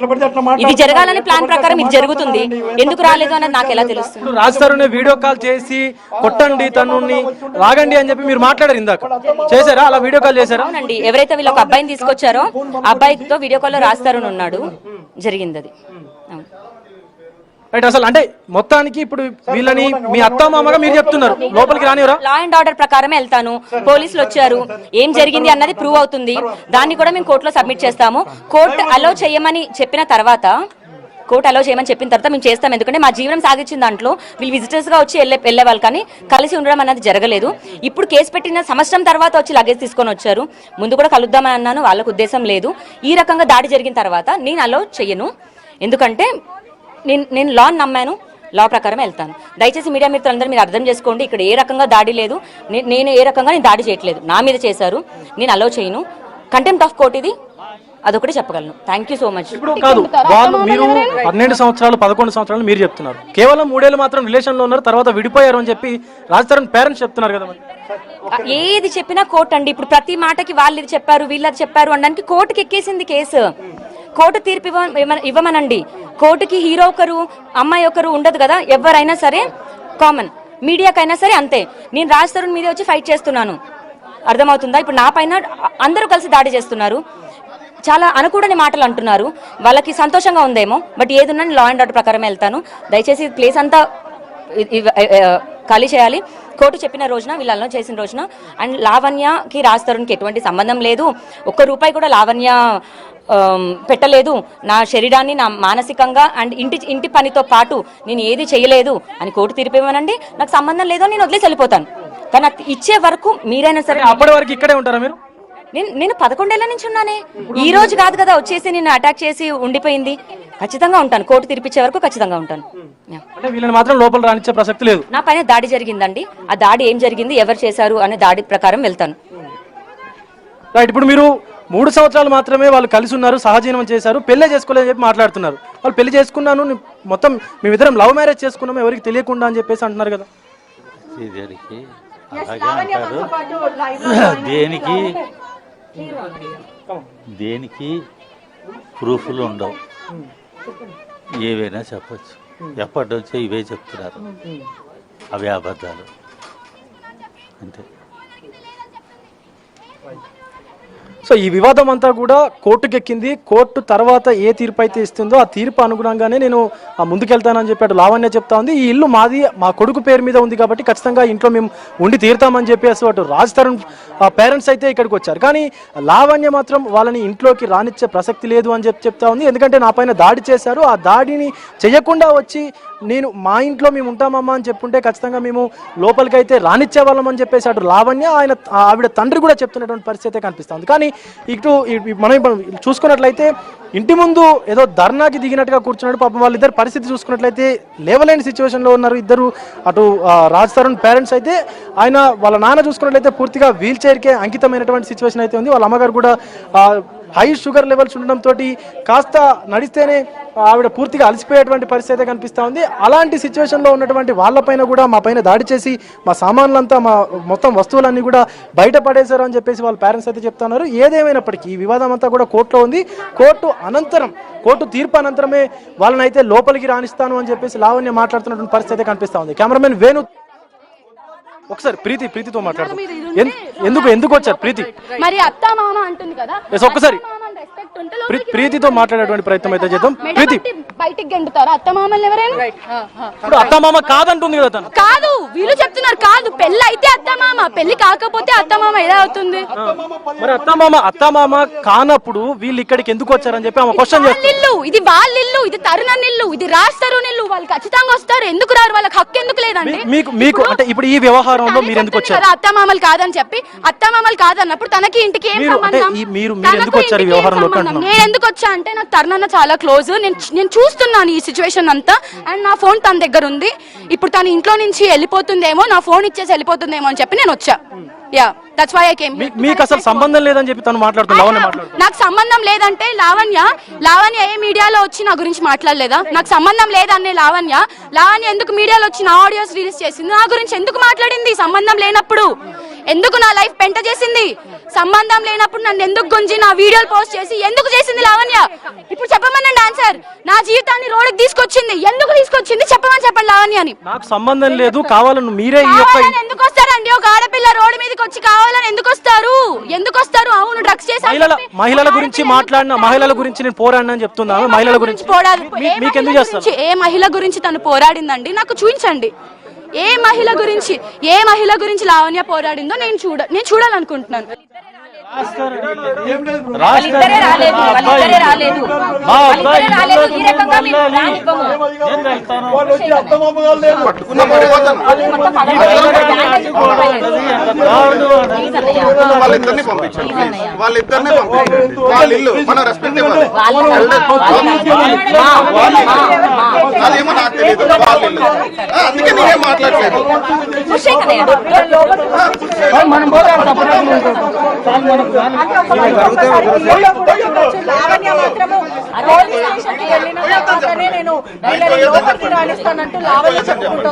ఇది జరగాలని ప్లాన్ ప్రకారం ఇది జరుగుతుంది, ఎందుకు రాలేదు అనేది నాకు ఎలా తెలుస్తుంది? రాస్తారు వీడియో కాల్ చేసి కొట్టండి తనుని రాగండి అని చెప్పి మీరు మాట్లాడారు, ఇందాక చేశారా? అలా వీడియో కాల్ చేశారా? అవునండి, ఎవరైతే వీళ్ళు ఒక అబ్బాయిని తీసుకొచ్చారో ఆ అబ్బాయితో వీడియో కాల్ లో రాస్తారు ఉన్నాడు, జరిగింది అది. రైట్. అసలు అంటే మొత్తానికి ఇప్పుడు వీళ్ళని మీ అత్త మామగా మీరు చెప్తున్నారు లోపలికి రానివరా? లా అండ్ ఆర్డర్ ప్రకారమే వెళ్తాను. పోలీసులు వచ్చారు, ఏం జరిగింది అన్నది ప్రూవ్ అవుతుంది, దాన్ని కూడా మేము కోర్టులో సబ్మిట్ చేస్తాము. కోర్టు అలో చేయమని చెప్పిన తర్వాత మేము చేస్తాం. ఎందుకంటే మా జీవనం సాగించిన దాంట్లో వీళ్ళు విజిటర్స్ గా వచ్చి వెళ్ళేవాళ్ళు, కానీ కలిసి ఉండడం అనేది జరగలేదు. ఇప్పుడు కేసు పెట్టిన సంవత్సరం తర్వాత వచ్చి లగేజ్ తీసుకొని వచ్చారు. ముందు కూడా కలుద్దామని అన్నాను, వాళ్ళకు ఉద్దేశం లేదు. ఈ రకంగా దాడి జరిగిన తర్వాత నేను అలో చెయ్యను, ఎందుకంటే నేను లా నమ్మాను, లా ప్రకారం వెళ్తాను. దయచేసి మీడియా మిత్రులందరూ మీరు అర్థం చేసుకోండి, ఇక్కడ ఏ రకంగా దాడి లేదు, నేను ఏ రకంగా దాడి చేయట్లేదు, నా మీద చేశారు, నేను అలో చేయను. కంటెంప్ట్ ఆఫ్ కోర్ట్ ఇది, అదొకటి చెప్పగలను. Thank you so much. ఇప్పుడు కాదు, వాళ్ళు మీరు 12 సంవత్సరాలు 11 సంవత్సరాలు మీరు చెప్తున్నారు, కేవలం 3 ఏళ్ళు మాత్రం రిలేషన్ లో ఉన్నారు, తర్వాత విడిపోయారు అని చెప్పి రాజధాని పేరెంట్స్ చెప్తున్నారు కదా. ఏది చెప్పినా కోర్టు అండి. ఇప్పుడు ప్రతి మాటకి వాళ్ళు ఇది చెప్పారు వీళ్ళది చెప్పారు అనడానికి కోర్టుకి ఎక్కేసింది కేసు. కోర్టు తీర్పు ఇవ్వమనండి. కోర్టుకి హీరో ఒకరు అమ్మాయి ఒకరు ఉండదు కదా, ఎవరైనా సరే కామన్, మీడియాకైనా సరే అంతే. నేను రాజ్ తరుణ్ మీద వచ్చి ఫైట్ చేస్తున్నాను, అర్థమవుతుందా? ఇప్పుడు నా పైన అందరూ కలిసి దాడి చేస్తున్నారు, చాలా అనుకూడని మాటలు అంటున్నారు. వాళ్ళకి సంతోషంగా ఉందేమో, బట్ ఏదున్నా లా అండ్ ఆర్డర్ ప్రకారం వెళ్తాను. దయచేసి ప్లేస్ అంతా ఖాళీ చేయాలి. కోర్టు చెప్పిన రోజున, వీళ్ళలో చేసిన రోజున. అండ్ లావణ్యకి రాజ్ తరుణ్కి ఎటువంటి సంబంధం లేదు, ₹1 కూడా లావణ్య పెట్టలేదు. నా శరీరాన్ని, నా మానసికంగా అండ్ ఇంటి పనితో పాటు నేను ఏది చేయలేదు అని కోర్టు తీర్పు ఇవ్వనండి. నాకు సంబంధం లేదో నేను వదిలేసి వెళ్ళిపోతాను, కానీ నాకు ఇచ్చే వరకు మీరైనా సరే. అప్పటి వరకు ఇక్కడే ఉంటారా మీరు? నేను 11 ఏళ్ల నుంచి ఉన్నానే, ఈ రోజు కాదు కదా వచ్చేసి నేను అటాక్ చేసి ఉండిపోయింది. ఖచ్చితంగా ఉంటాను, కోర్టు తీర్పిచ్చే వరకు ఖచ్చితంగా ఉంటాను. వీళ్ళని మాత్రం లోపల రానిచ్చే ప్రసక్తి లేదు. నా పైన దాడి జరిగిందండి, ఆ దాడి ఏం జరిగింది, ఎవరు చేశారు అనే దాడి ప్రకారం వెళ్తాను. రైట్. ఇప్పుడు మీరు 3 సంవత్సరాలు మాత్రమే వాళ్ళు కలిసి ఉన్నారు, సహజీవనం చేశారు, పెళ్లి చేసుకోలేదని చెప్పి మాట్లాడుతున్నారు. వాళ్ళు పెళ్లి చేసుకున్నాను, మొత్తం మేమిద్దరం లవ్ మ్యారేజ్ చేసుకున్నాము ఎవరికి తెలియకుండా అని చెప్పేసి అంటున్నారు కదా. పరిస్థితి దేనికి Yes, అలాగే లావణ్య అంటారు. మనతో పాటు live లో join దేనికి అయ్యారు. దేనికి ప్రూఫ్లు ఉండవు, ఏవైనా చెప్పచ్చు. ఎప్పటి నుంచో ఇవే చెప్తున్నారు, అవే అబద్ధాలు అంతే. సో ఈ వివాదం అంతా కూడా కోర్టుకెక్కింది. కోర్టు తర్వాత ఏ తీర్పు అయితే ఇస్తుందో ఆ తీర్పు అనుగుణంగానే నేను ముందుకెళ్తానని చెప్పి అటు లావణ్య చెప్తా ఉంది. ఈ ఇల్లు మాది, మా కొడుకు పేరు మీద ఉంది కాబట్టి ఖచ్చితంగా ఇంట్లో మేము ఉండి తీరుతామని చెప్పేసి అటు రాజ్ తరుణ్ పేరెంట్స్ అయితే ఇక్కడికి వచ్చారు. కానీ లావణ్య మాత్రం వాళ్ళని ఇంట్లోకి రానిచ్చే ప్రసక్తి లేదు అని చెప్తా ఉంది. ఎందుకంటే నా పైన దాడి చేశారు, ఆ దాడిని చేయకుండా వచ్చి నేను మా ఇంట్లో మేము ఉంటామమ్మా అని చెప్పుంటే ఖచ్చితంగా మేము లోపలికైతే రానిచ్చే వాళ్ళం అని చెప్పేసి అటు లావణ్య ఆవిడ తండ్రి కూడా చెప్తున్నటువంటి పరిస్థితి కనిపిస్తుంది. కానీ ఇటు మనం చూసుకున్నట్లయితే ఇంటి ముందు ఏదో ధర్నాకి దిగినట్టుగా కూర్చున్నాడు. పాపం వాళ్ళిద్దరు పరిస్థితి చూసుకున్నట్లయితే లేవలేని సిచ్యువేషన్లో ఉన్నారు ఇద్దరు. అటు రాజ్ తరుణ్ పేరెంట్స్ అయితే వాళ్ళ నాన్న చూసుకున్నట్లయితే పూర్తిగా వీల్ చైర్కే అంకితమైనటువంటి సిచ్యువేషన్ అయితే ఉంది. వాళ్ళ అమ్మగారు కూడా హై షుగర్ లెవెల్స్ ఉండడంతో కాస్త నడిస్తేనే ఆవిడ పూర్తిగా అలసిపోయేటువంటి పరిస్థితి అయితే కనిపిస్తూ ఉంది. అలాంటి సిచ్యువేషన్లో ఉన్నటువంటి వాళ్ళపైన కూడా మా పైన దాడి చేసి మా సామాన్లంతా మా మొత్తం వస్తువులన్నీ కూడా బయటపడేశారు అని చెప్పేసి వాళ్ళ పేరెంట్స్ అయితే చెప్తున్నారు. ఏదేమైనప్పటికీ ఈ వివాదం అంతా కూడా కోర్టులో ఉంది. కోర్టు తీర్పు అనంతరమే వాళ్ళని అయితే లోపలికి రాణిస్తాను అని చెప్పేసి లావణ్య మాట్లాడుతున్నటువంటి పరిస్థితి అయితే కనిపిస్తూ ఉంది. కెమెరామెన్ వేణు ఒకసారి ప్రీతితో మాట్లాడుతాం. ఎందుకు వచ్చారు ప్రీతి? మరి అత్త మామ అంటుంది కదా, ఒక్కసారి ప్రీతితో మాట్లాడేటువంటి ప్రయత్నం అయితే చేద్దాం. ప్రీతి బయటికి గెంటుతారా అత్త మామల్ని ఎవరైనా? ఇప్పుడు అత్త మామ కాదంటుంది కదా తను. కాదు, వీళ్ళు చెప్తున్నారు కాదు, పెళ్లి అయితే అత్త మామ, పెళ్లి కాకపోతే అత్త మామ ఎలా అవుతుంది? మరి అత్త మామ కానప్పుడు వీళ్ళు ఇక్కడికి ఎందుకు వచ్చారని చెప్పి ఆమె క్వశ్చన్ చేస్తారు. ఇది వాళ్ళ ఇల్లు, ఇది తరుణ్ ఇల్లు, ఇది రాజ్ తరుణ్ ఇల్లు, వాళ్ళు ఖచ్చితంగా వస్తారు. ఎందుకు రారు? వాళ్ళకి హక్కు ఎందుకు లేదండి? మీకు అంటే ఇప్పుడు ఈ వ్యవహారంలో మీరు ఎందుకు వచ్చారు? అత్త మామలు కాదని చెప్పి, అత్త మామలు కాదన్నప్పుడు తనకి ఇంటికి ఏం సంబంధం? మీరు ఎందుకు వచ్చారు ఈ వ్యవహారంలో? నేను ఎందుకు వచ్చా అంటే నాకు తరుణ్ అన్న చాలా క్లోజ్. నేను చూస్తున్నాను ఈ సిచ్యువేషన్ అంతా, అండ్ నా ఫోన్ తన దగ్గర ఉంది. ఇప్పుడు తను ఇంట్లో నుంచి వెళ్ళిపోతుందేమో, నా ఫోన్ ఇచ్చేసి వెళ్ళిపోతుందేమో అని చెప్పి నేను వచ్చా. Yeah, that's why I came. మీకు అసలు సంబంధం లేదని చెప్పి తను మాట్లాడుతున్నా. నాకు సంబంధం లేదంటే లావణ్య ఏ మీడియాలో వచ్చి నా గురించి మాట్లాడలేదా? నాకు సంబంధం లేదన్నే లావణ్య ఎందుకు మీడియాలో వచ్చి నా ఆడియోస్ రిలీజ్ చేసింది? నా గురించి ఎందుకు మాట్లాడింది? సంబంధం లేనప్పుడు ఎందుకు నా లైఫ్ పెంట చేసింది? సంబంధం లేనప్పుడు నన్ను ఎందుకు గుంజి నా వీడియోలు పోస్ట్ చేసి ఎందుకు చేసింది లావణ్య? ఇప్పుడు చెప్పమనండి ఆన్సర్. నా జీవితాన్ని రోడ్డుకి తీసుకొచ్చింది, ఎందుకు తీసుకొచ్చింది చెప్పండి లావణ్య అని. నాకు సంబంధం లేదు, కావాలని మీరే ఎందుకు వస్తారండి? ఒక ఆడపిల్ల రోడ్డు మీదకి వచ్చి కావాలని ఎందుకు వస్తారు? అవును, డ్రగ్స్ చేసి మహిళల గురించి మాట్లాడిన, మహిళల గురించి నేను పోరాడినా అని చెప్తున్నాను. మహిళల గురించి మీకెందుకు చేస్తారు? ఏ మహిళ గురించి తను పోరాడిందండి? నాకు చూపించండి. ఏ మహిళ గురించి లావణ్య పోరాడిందో నేను చూడాలనుకుంటున్నాను. వాళ్ళిద్దరే రాలేదు. ఈ రకంగా మేము రానివ్వము. పట్టుకున్న పడిపోతాను. వాళ్ళిద్దరిని పంపించండి, వాళ్ళ ఇల్లు మన రెస్పెక్ట్ ఇవ్వాలి. అదేమో నాకు తెలియదు, వాళ్ళ ఇల్లు. అందుకే నేనేం మాట్లాడలేదు. లావణ్య మాత్రము పోలీస్ స్టేషన్కి వెళ్ళిన తర్వాతనే నేను లోపలికి రాణిస్తానంటూ లావణ్య చెప్పుకుంటూ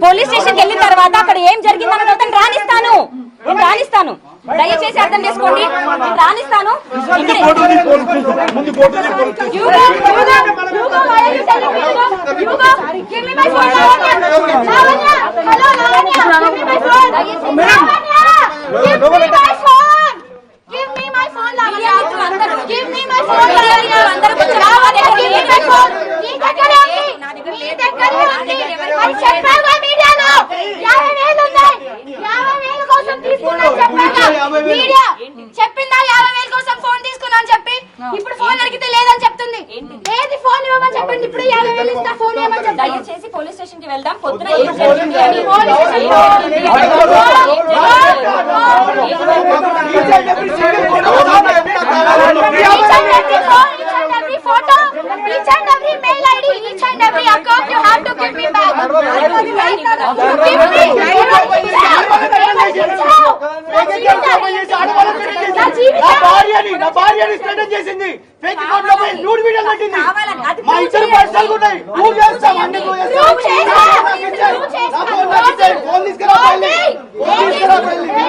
పోలీస్ స్టేషన్కి వెళ్ళిన తర్వాత అక్కడ ఏం జరిగిందన్న తర్వాత నేను రాణిస్తాను. దయచేసి అర్థం చేసుకోండి, నేను రాణిస్తాను. చెప్పిందా 50,000 కోసం ఫోన్ తీసుకున్నాను చెప్పి? ఇప్పుడు ఫోన్ అడిగితే లేదని చెప్తుంది. ఏది ఫోన్ ఇవ్వమని చెప్పండి. ఇప్పుడు 50,000 ఇస్తా, ఫోన్ ఇవ్వమని చెప్పండి. దయచేసి పోలీస్ స్టేషన్ కి వెళ్దాం. పొద్దున ఏం జరిగింది అని photo, each and every mail ID, each and every account you have to give me back. నా భార్యని స్టేటస్ చేసింది, ఫేక్ అకౌంట్ లో పోయి న్యూడ్ వీడియోలు పెట్టింది. మా ఇద్దరు పర్సనల్ ఉన్నాయి. నువ్వు చేస్తావు అన్ని నువ్వు చేస్తావు. ఫోన్ తీసుకురా పైలి. ఫోన్ తీసుకురా పైలి.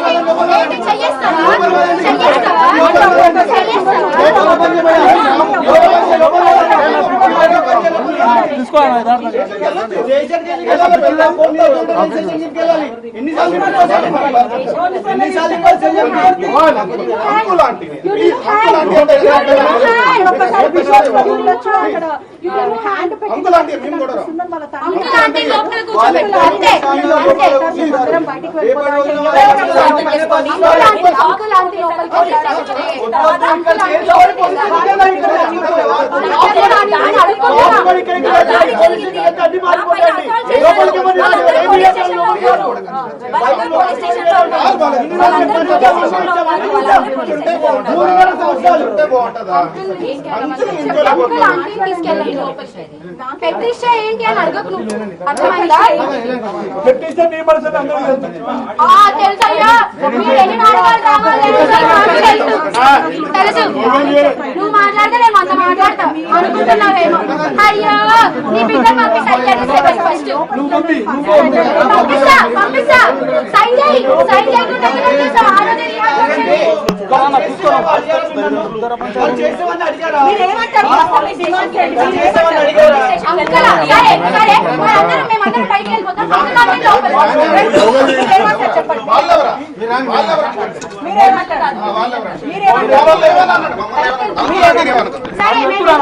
పెట్టిస్తే ఏంటి అని అడగకు నువ్వు. అర్థమైందా? తెలుసయ్యా, మీరు ఎన్ని నాటకాలు డ్రామాలు తెలుసు. నువ్వు మాట్లాడితే నేను అంత మాట్లాడతా అనుకుంటున్నావేమో. అయ్యో నీ బిడ్డ పంపిస్తా ఫస్ట్ పంపిస్తా సైన్ చేయకుండా మేమందరం బయటికి వెళ్ళిపోతాం.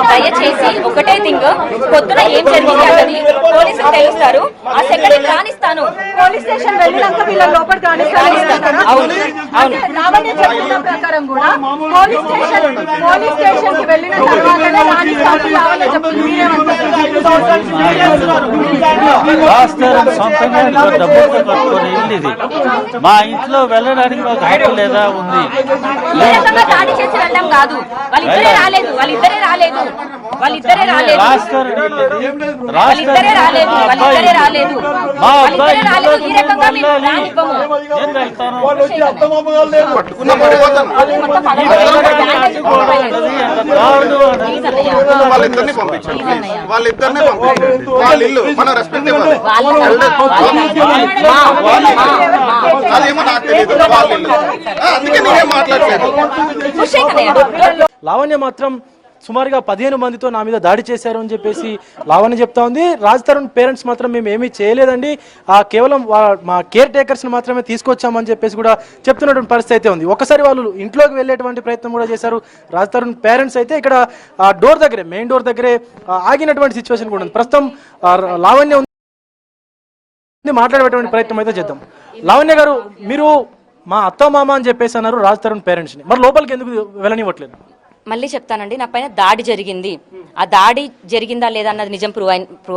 దయచేసి ఒకటే థింగ్, పొద్దున ఏం జరిగింది అన్నది పోలీసులు తెలుస్తారు. ఆ సెకండ్ రానిస్తాను. పోలీస్ స్టేషన్ వెళ్ళినాక వీళ్ళ లోపలికి రానిస్తాను. అవును అవును. రావణ్య చెప్తున్న ప్రకారం కూడా పోలీస్ స్టేషన్ కి వెళ్ళిన తర్వాతనే రానిస్తాను. రావణ్య చెప్తుంది. డబ్బులతో కట్టుకొని ఇల్లు ఇది. మా ఇంట్లో వెళ్ళడానికి మాకు హక్కు లేదా ఉంది. ఏ రకంగా దాడి చేసి వెళ్ళడం కాదు. వాళ్ళిద్దరే రాలేదు. మా అబ్బాయి ఈ రకంగా మేము రానివ్వము. నేను వెళ్తాను. వాళ్ళిద్దరిని పంపించండి. వాళ్ళిద్దరినే పంపించండి. వాళ్ళ ఇల్లు మన రెస్పెక్ట్ ఇవ్వాలి. అదేమో నాకు తెలియదు. వాళ్ళ ఇల్లు, అందుకే నేనేం మాట్లాడలేదు. లావణ్య మాత్రం సుమారుగా 15 మందితో నా మీద దాడి చేశారు అని చెప్పేసి లావణ్య చెప్తా ఉంది. రాజ్ తరుణ్ పేరెంట్స్ మాత్రం మేము ఏమీ చేయలేదండి, కేవలం మా కేర్ టేకర్స్ని మాత్రమే తీసుకొచ్చామని చెప్పేసి కూడా చెప్తున్నటువంటి పరిస్థితి అయితే ఉంది. ఒకసారి వాళ్ళు ఇంట్లోకి వెళ్ళేటువంటి ప్రయత్నం కూడా చేశారు రాజ్ తరుణ్ పేరెంట్స్. అయితే ఇక్కడ డోర్ దగ్గరే, మెయిన్ డోర్ దగ్గరే ఆగినటువంటి సిచ్యువేషన్ కూడా ఉంది. ప్రస్తుతం లావణ్య ఉంది, మాట్లాడేటువంటి ప్రయత్నం అయితే చేద్దాం. లావణ్య గారు, మీరు మా అత్త మామ అని చెప్పేసి అన్నారు రాజ్ తరుణ్ పేరెంట్స్ని, మరి లోపలికి ఎందుకు వెళ్ళనివ్వట్లేదు? మళ్ళీ చెప్తానండి, నా పైన దాడి జరిగింది. ఆ దాడి జరిగిందా లేదా అన్నది నిజం ప్రూవ్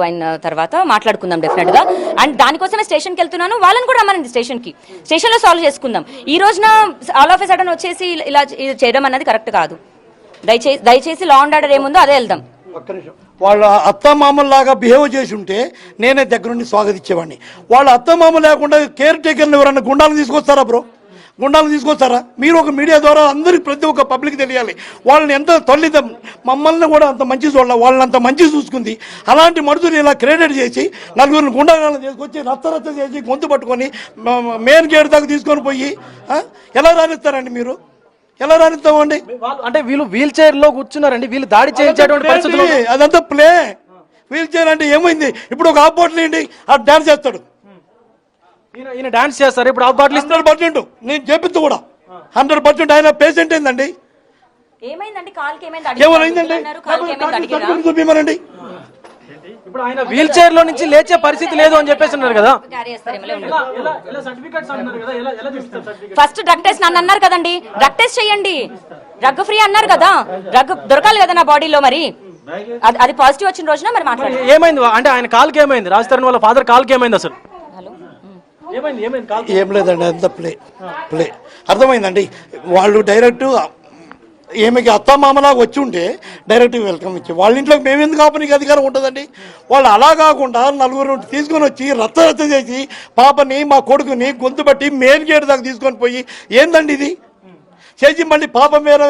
అయిన తర్వాత మాట్లాడుకుందాం డెఫినెట్ గా. అండ్ దానికోసమే స్టేషన్కి వెళ్తున్నాను. వాళ్ళని కూడా రమ్మనండి స్టేషన్ లో సాల్వ్ చేసుకుందాం. ఈ రోజున ఆల్ ఆఫ్ ఎ సడన్ వచ్చేసి ఇలా చేయడం అన్నది కరెక్ట్ కాదు. దయచేసి లా అండ్ ఆర్డర్ ఏముందో అదే వెళ్దాం. వాళ్ళ అత్తమామల్లాగా బిహేవ్ చేసి ఉంటే నేనే దగ్గరుండి స్వాగతించేవాడిని. వాళ్ళ అత్తమామ లేకుండా కేర్ టేకర్ని ఎవరన్నా గుండాలను తీసుకొస్తారా బ్రో? గుండాలను తీసుకొస్తారా? మీరు ఒక మీడియా ద్వారా అందరికి, ప్రతి ఒక్క పబ్లిక్ తెలియాలి. వాళ్ళని ఎంత తల్లిదం, మమ్మల్ని కూడా అంత మంచి చూడాలి, వాళ్ళని అంత మంచి చూసుకుంది. అలాంటి మనుషులు ఇలా క్రెడిట్ చేసి నలుగురిని గుండాలను తీసుకొచ్చి రచ్చ చేసి గొంతు పట్టుకొని మెయిన్ గేట్ దాకా తీసుకొని పోయి ఎలా రాణిస్తారండి? మీరు ఎలా రాణిస్తామండి? అంటే వీళ్ళు వీల్ చైర్ లో కూర్చున్నారండి, వీళ్ళు దాడి చేయించేటువంటి పరిస్థితులు. అదంతా ప్లే. వీల్ చైర్ అంటే ఏమైంది? ఇప్పుడు ఒక ఆపోట్లు ఏంటి, ఆ డాన్స్ చేస్తాడు, ఈయన డాన్స్ చేస్తారు. ఇప్పుడు 100% నేను చెప్పింది కూడా 100%. ఆయన పేషెంట్ ఏందండి? ఏమైందండి? ఏమైందండి? చూపిమనండి. ఇప్పుడు ఆయన వీల్ చైర్ లో నుంచి లేచే పరిస్థితి లేదు అని చెప్పేసి ఉన్నారు కదా. ఫస్ట్ డ్రగ్ టెస్ట్ నన్ను అన్నారు కదండి, డ్రగ్ టెస్ట్ చేయండి. డ్రగ్ ఫ్రీ అన్నారు కదా, డ్రగ్ దొరకాలి కదా నా బాడీలో. మరి అది పాజిటివ్ వచ్చిన రోజున మరి మాట్లాడాలి. ఏమైంది అంటే ఆయన కాల్కి ఏమైంది? రాజ్ తరుణ్ వాళ్ళ ఫాదర్ కాల్కి ఏమైంది అసలు? ఏం లేదండి, అంత ప్లే. అర్థమైందండి. వాళ్ళు డైరెక్ట్ ఈమెకి అత్తమామలాగా వచ్చి ఉంటే డైరెక్ట్ వెల్కమ్ ఇచ్చి వాళ్ళ ఇంట్లోకి మేము ఎందుకు ఆపనికి అధికారం ఉంటుందండి. వాళ్ళు అలా కాకుండా నలుగురు తీసుకొని వచ్చి రచ్చ చేసి పాపని మా కొడుకుని గొంతు బట్టి మెయిన్ గేట్ దాకా తీసుకొని పోయి ఏందండి ఇది చేసి మళ్ళీ పాపం వేరే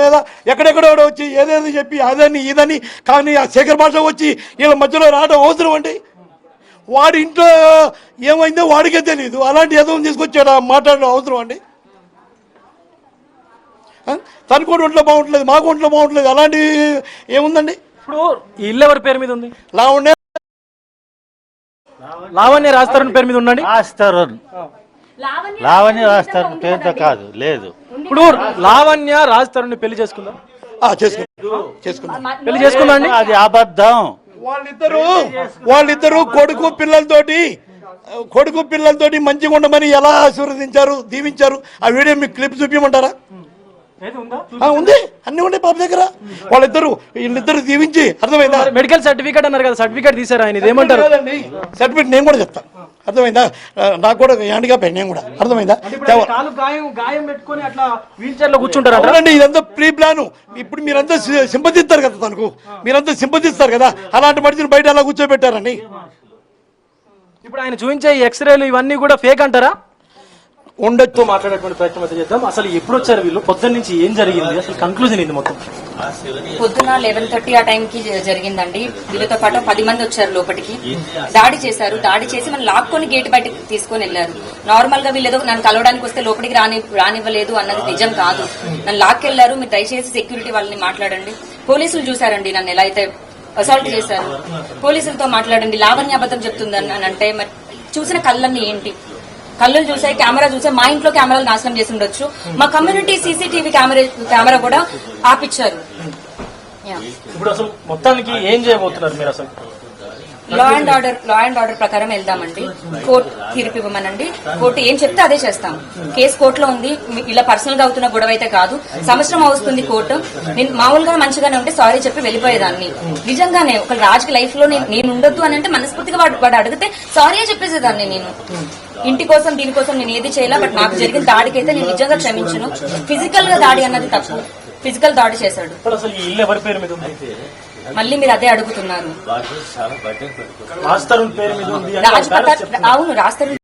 ఎక్కడెక్కడో వచ్చి ఏదేదో చెప్పి అదని ఇదని కానీ ఆ శేఖర్ భాష వచ్చి వీళ్ళ మధ్యలో రావడం అవసరం అండి. వాడి ఇంట్లో ఏమైందో వాడికే తెలియదు, అలాంటి ఏదో తీసుకొచ్చాడు మాట్లాడడం అవసరం అండి. తనకు కూడా ఒంట్లో బాగుంటలేదు, మాకు ఒంట్లో బాగుంటలేదు, అలాంటి ఏముందండి. ఇప్పుడు ఈ ఇల్లు ఎవరి పేరు మీద ఉంది? లావణ్య రాజ్ తరుణ్ పేరు మీద ఉండండి. లావణ్య రాజ్ తరుణ్ పేరుతో కాదు, లేదు. ఇప్పుడు లావణ్య రాజ్ తరుణ్ పెళ్లి చేసుకుందాం, చేసుకుందాం పెళ్లి చేసుకుందాం అండి. అది అబద్ధం. వాళ్ళిద్దరు కొడుకు పిల్లలతోటి మంచిగా ఉండమని ఎలా ఆశీర్వదించారు, దీవించారు. ఆ వీడియో మీకు క్లిప్ చూపించమంటారా? ఉంది, అన్ని ఉండే పాప దగ్గర. వీళ్ళిద్దరు దీవించి అర్థమైందా? మెడికల్ సర్టిఫికేట్ అన్నారు కదా, సర్టిఫికేట్ తీసారా ఆయన? ఏమంటారు? సర్టిఫికేట్ నేను కూడా చెప్తాను, అర్థమైందా? నాకు కూడా హ్యాండిగా పెయిన్ నేను కూడా, అర్థమైందా? అవునండి, ఇదంతా ప్రీ ప్లాన్. ఇప్పుడు మీరంతా సింపతిస్తారు కదా తనకు, మీరంతా సింపతిస్తారు కదా, అలాంటి మనిషిని బయట అలా కూర్చోబెట్టారండి. ఇప్పుడు ఆయన చూపించే ఎక్స్రేలు ఇవన్నీ కూడా ఫేక్ అంటారా? ఉండొచ్చు మాట్లాడేటువంటి ప్రయత్నం అయితే చేద్దాం. అసలు ఎప్పుడు వచ్చారు వీళ్ళు, పొద్దున్న నుంచి ఏం జరిగింది, అసలు కన్క్లూజన్ ఇది మొత్తం? పొద్దున 11:30 ఆ టైంకి జరిగిందండి. వీళ్ళతో పాటు 10 మంది వచ్చారు లోపలికి, దాడి చేశారు. దాడి చేసి మనం లాక్కొని గేట్ బయటకు తీసుకొని వెళ్లారు. నార్మల్ గా వీళ్ళేదో నన్ను కలవడానికి వస్తే లోపలికి రానివ్వలేదు అన్నది నిజం కాదు. నన్ను లాక్కెళ్లారు. మీరు దయచేసి సెక్యూరిటీ వాళ్ళని మాట్లాడండి. పోలీసులు చూసారండి నన్ను ఎలా అయితే అసాల్ట్ చేశారు. పోలీసులతో మాట్లాడండి. లావణ్య అబద్ధం చెప్తుందని అని అంటే మరి చూసిన కళ్ళన్నీ ఏంటి? కళ్ళు చూసాయి, కెమెరా చూసాయి. మా ఇంట్లో కెమెరాలు నాశనం చేసి ఉండొచ్చు. మా కమ్యూనిటీ సీసీటీవీ కెమెరా కూడా ఆపిచ్చారు. ఇప్పుడు అసలు మొత్తానికి ఏం చేయబోతున్నారు మీరు? అసలు లా అండ్ ఆర్డర్ ప్రకారం వెళ్దామండి. కోర్టు తీర్పు ఇవ్వమనండి. కోర్టు ఏం చెప్తే అదే చేస్తాం. కేసు కోర్టులో ఉంది. ఇలా పర్సనల్ గా అవుతున్న గొడవ అయితే కాదు. సంవత్సరం అవుతుంది కోర్టు. నేను మామూలుగా మంచిగానే ఉంటే సారీ చెప్పి వెళ్ళిపోయేదాన్ని. నిజంగానే ఒక రాజుకి లైఫ్ లో నేను ఉండొద్దు అని అంటే మనస్ఫూర్తిగా వాడు అడిగితే సారీ చెప్పేసేదాన్ని. నేను ఇంటి కోసం దీనికోసం నేను ఏది చేయలే. బట్ నాకు జరిగిన దాడికైతే నేను నిజంగా క్షమించను. ఫిజికల్ గా దాడి అన్నది తప్పు. ఫిజికల్ దాడి చేశాడు. అసలు ఈ ఇల్లు ఎవరి పేరు మీద ఉంది? మళ్ళీ మీరు అదే అడుగుతున్నారు. రాజ్ తరుణ్ పేరు మీద ఉంది. అవును, రాజ్ తరుణ్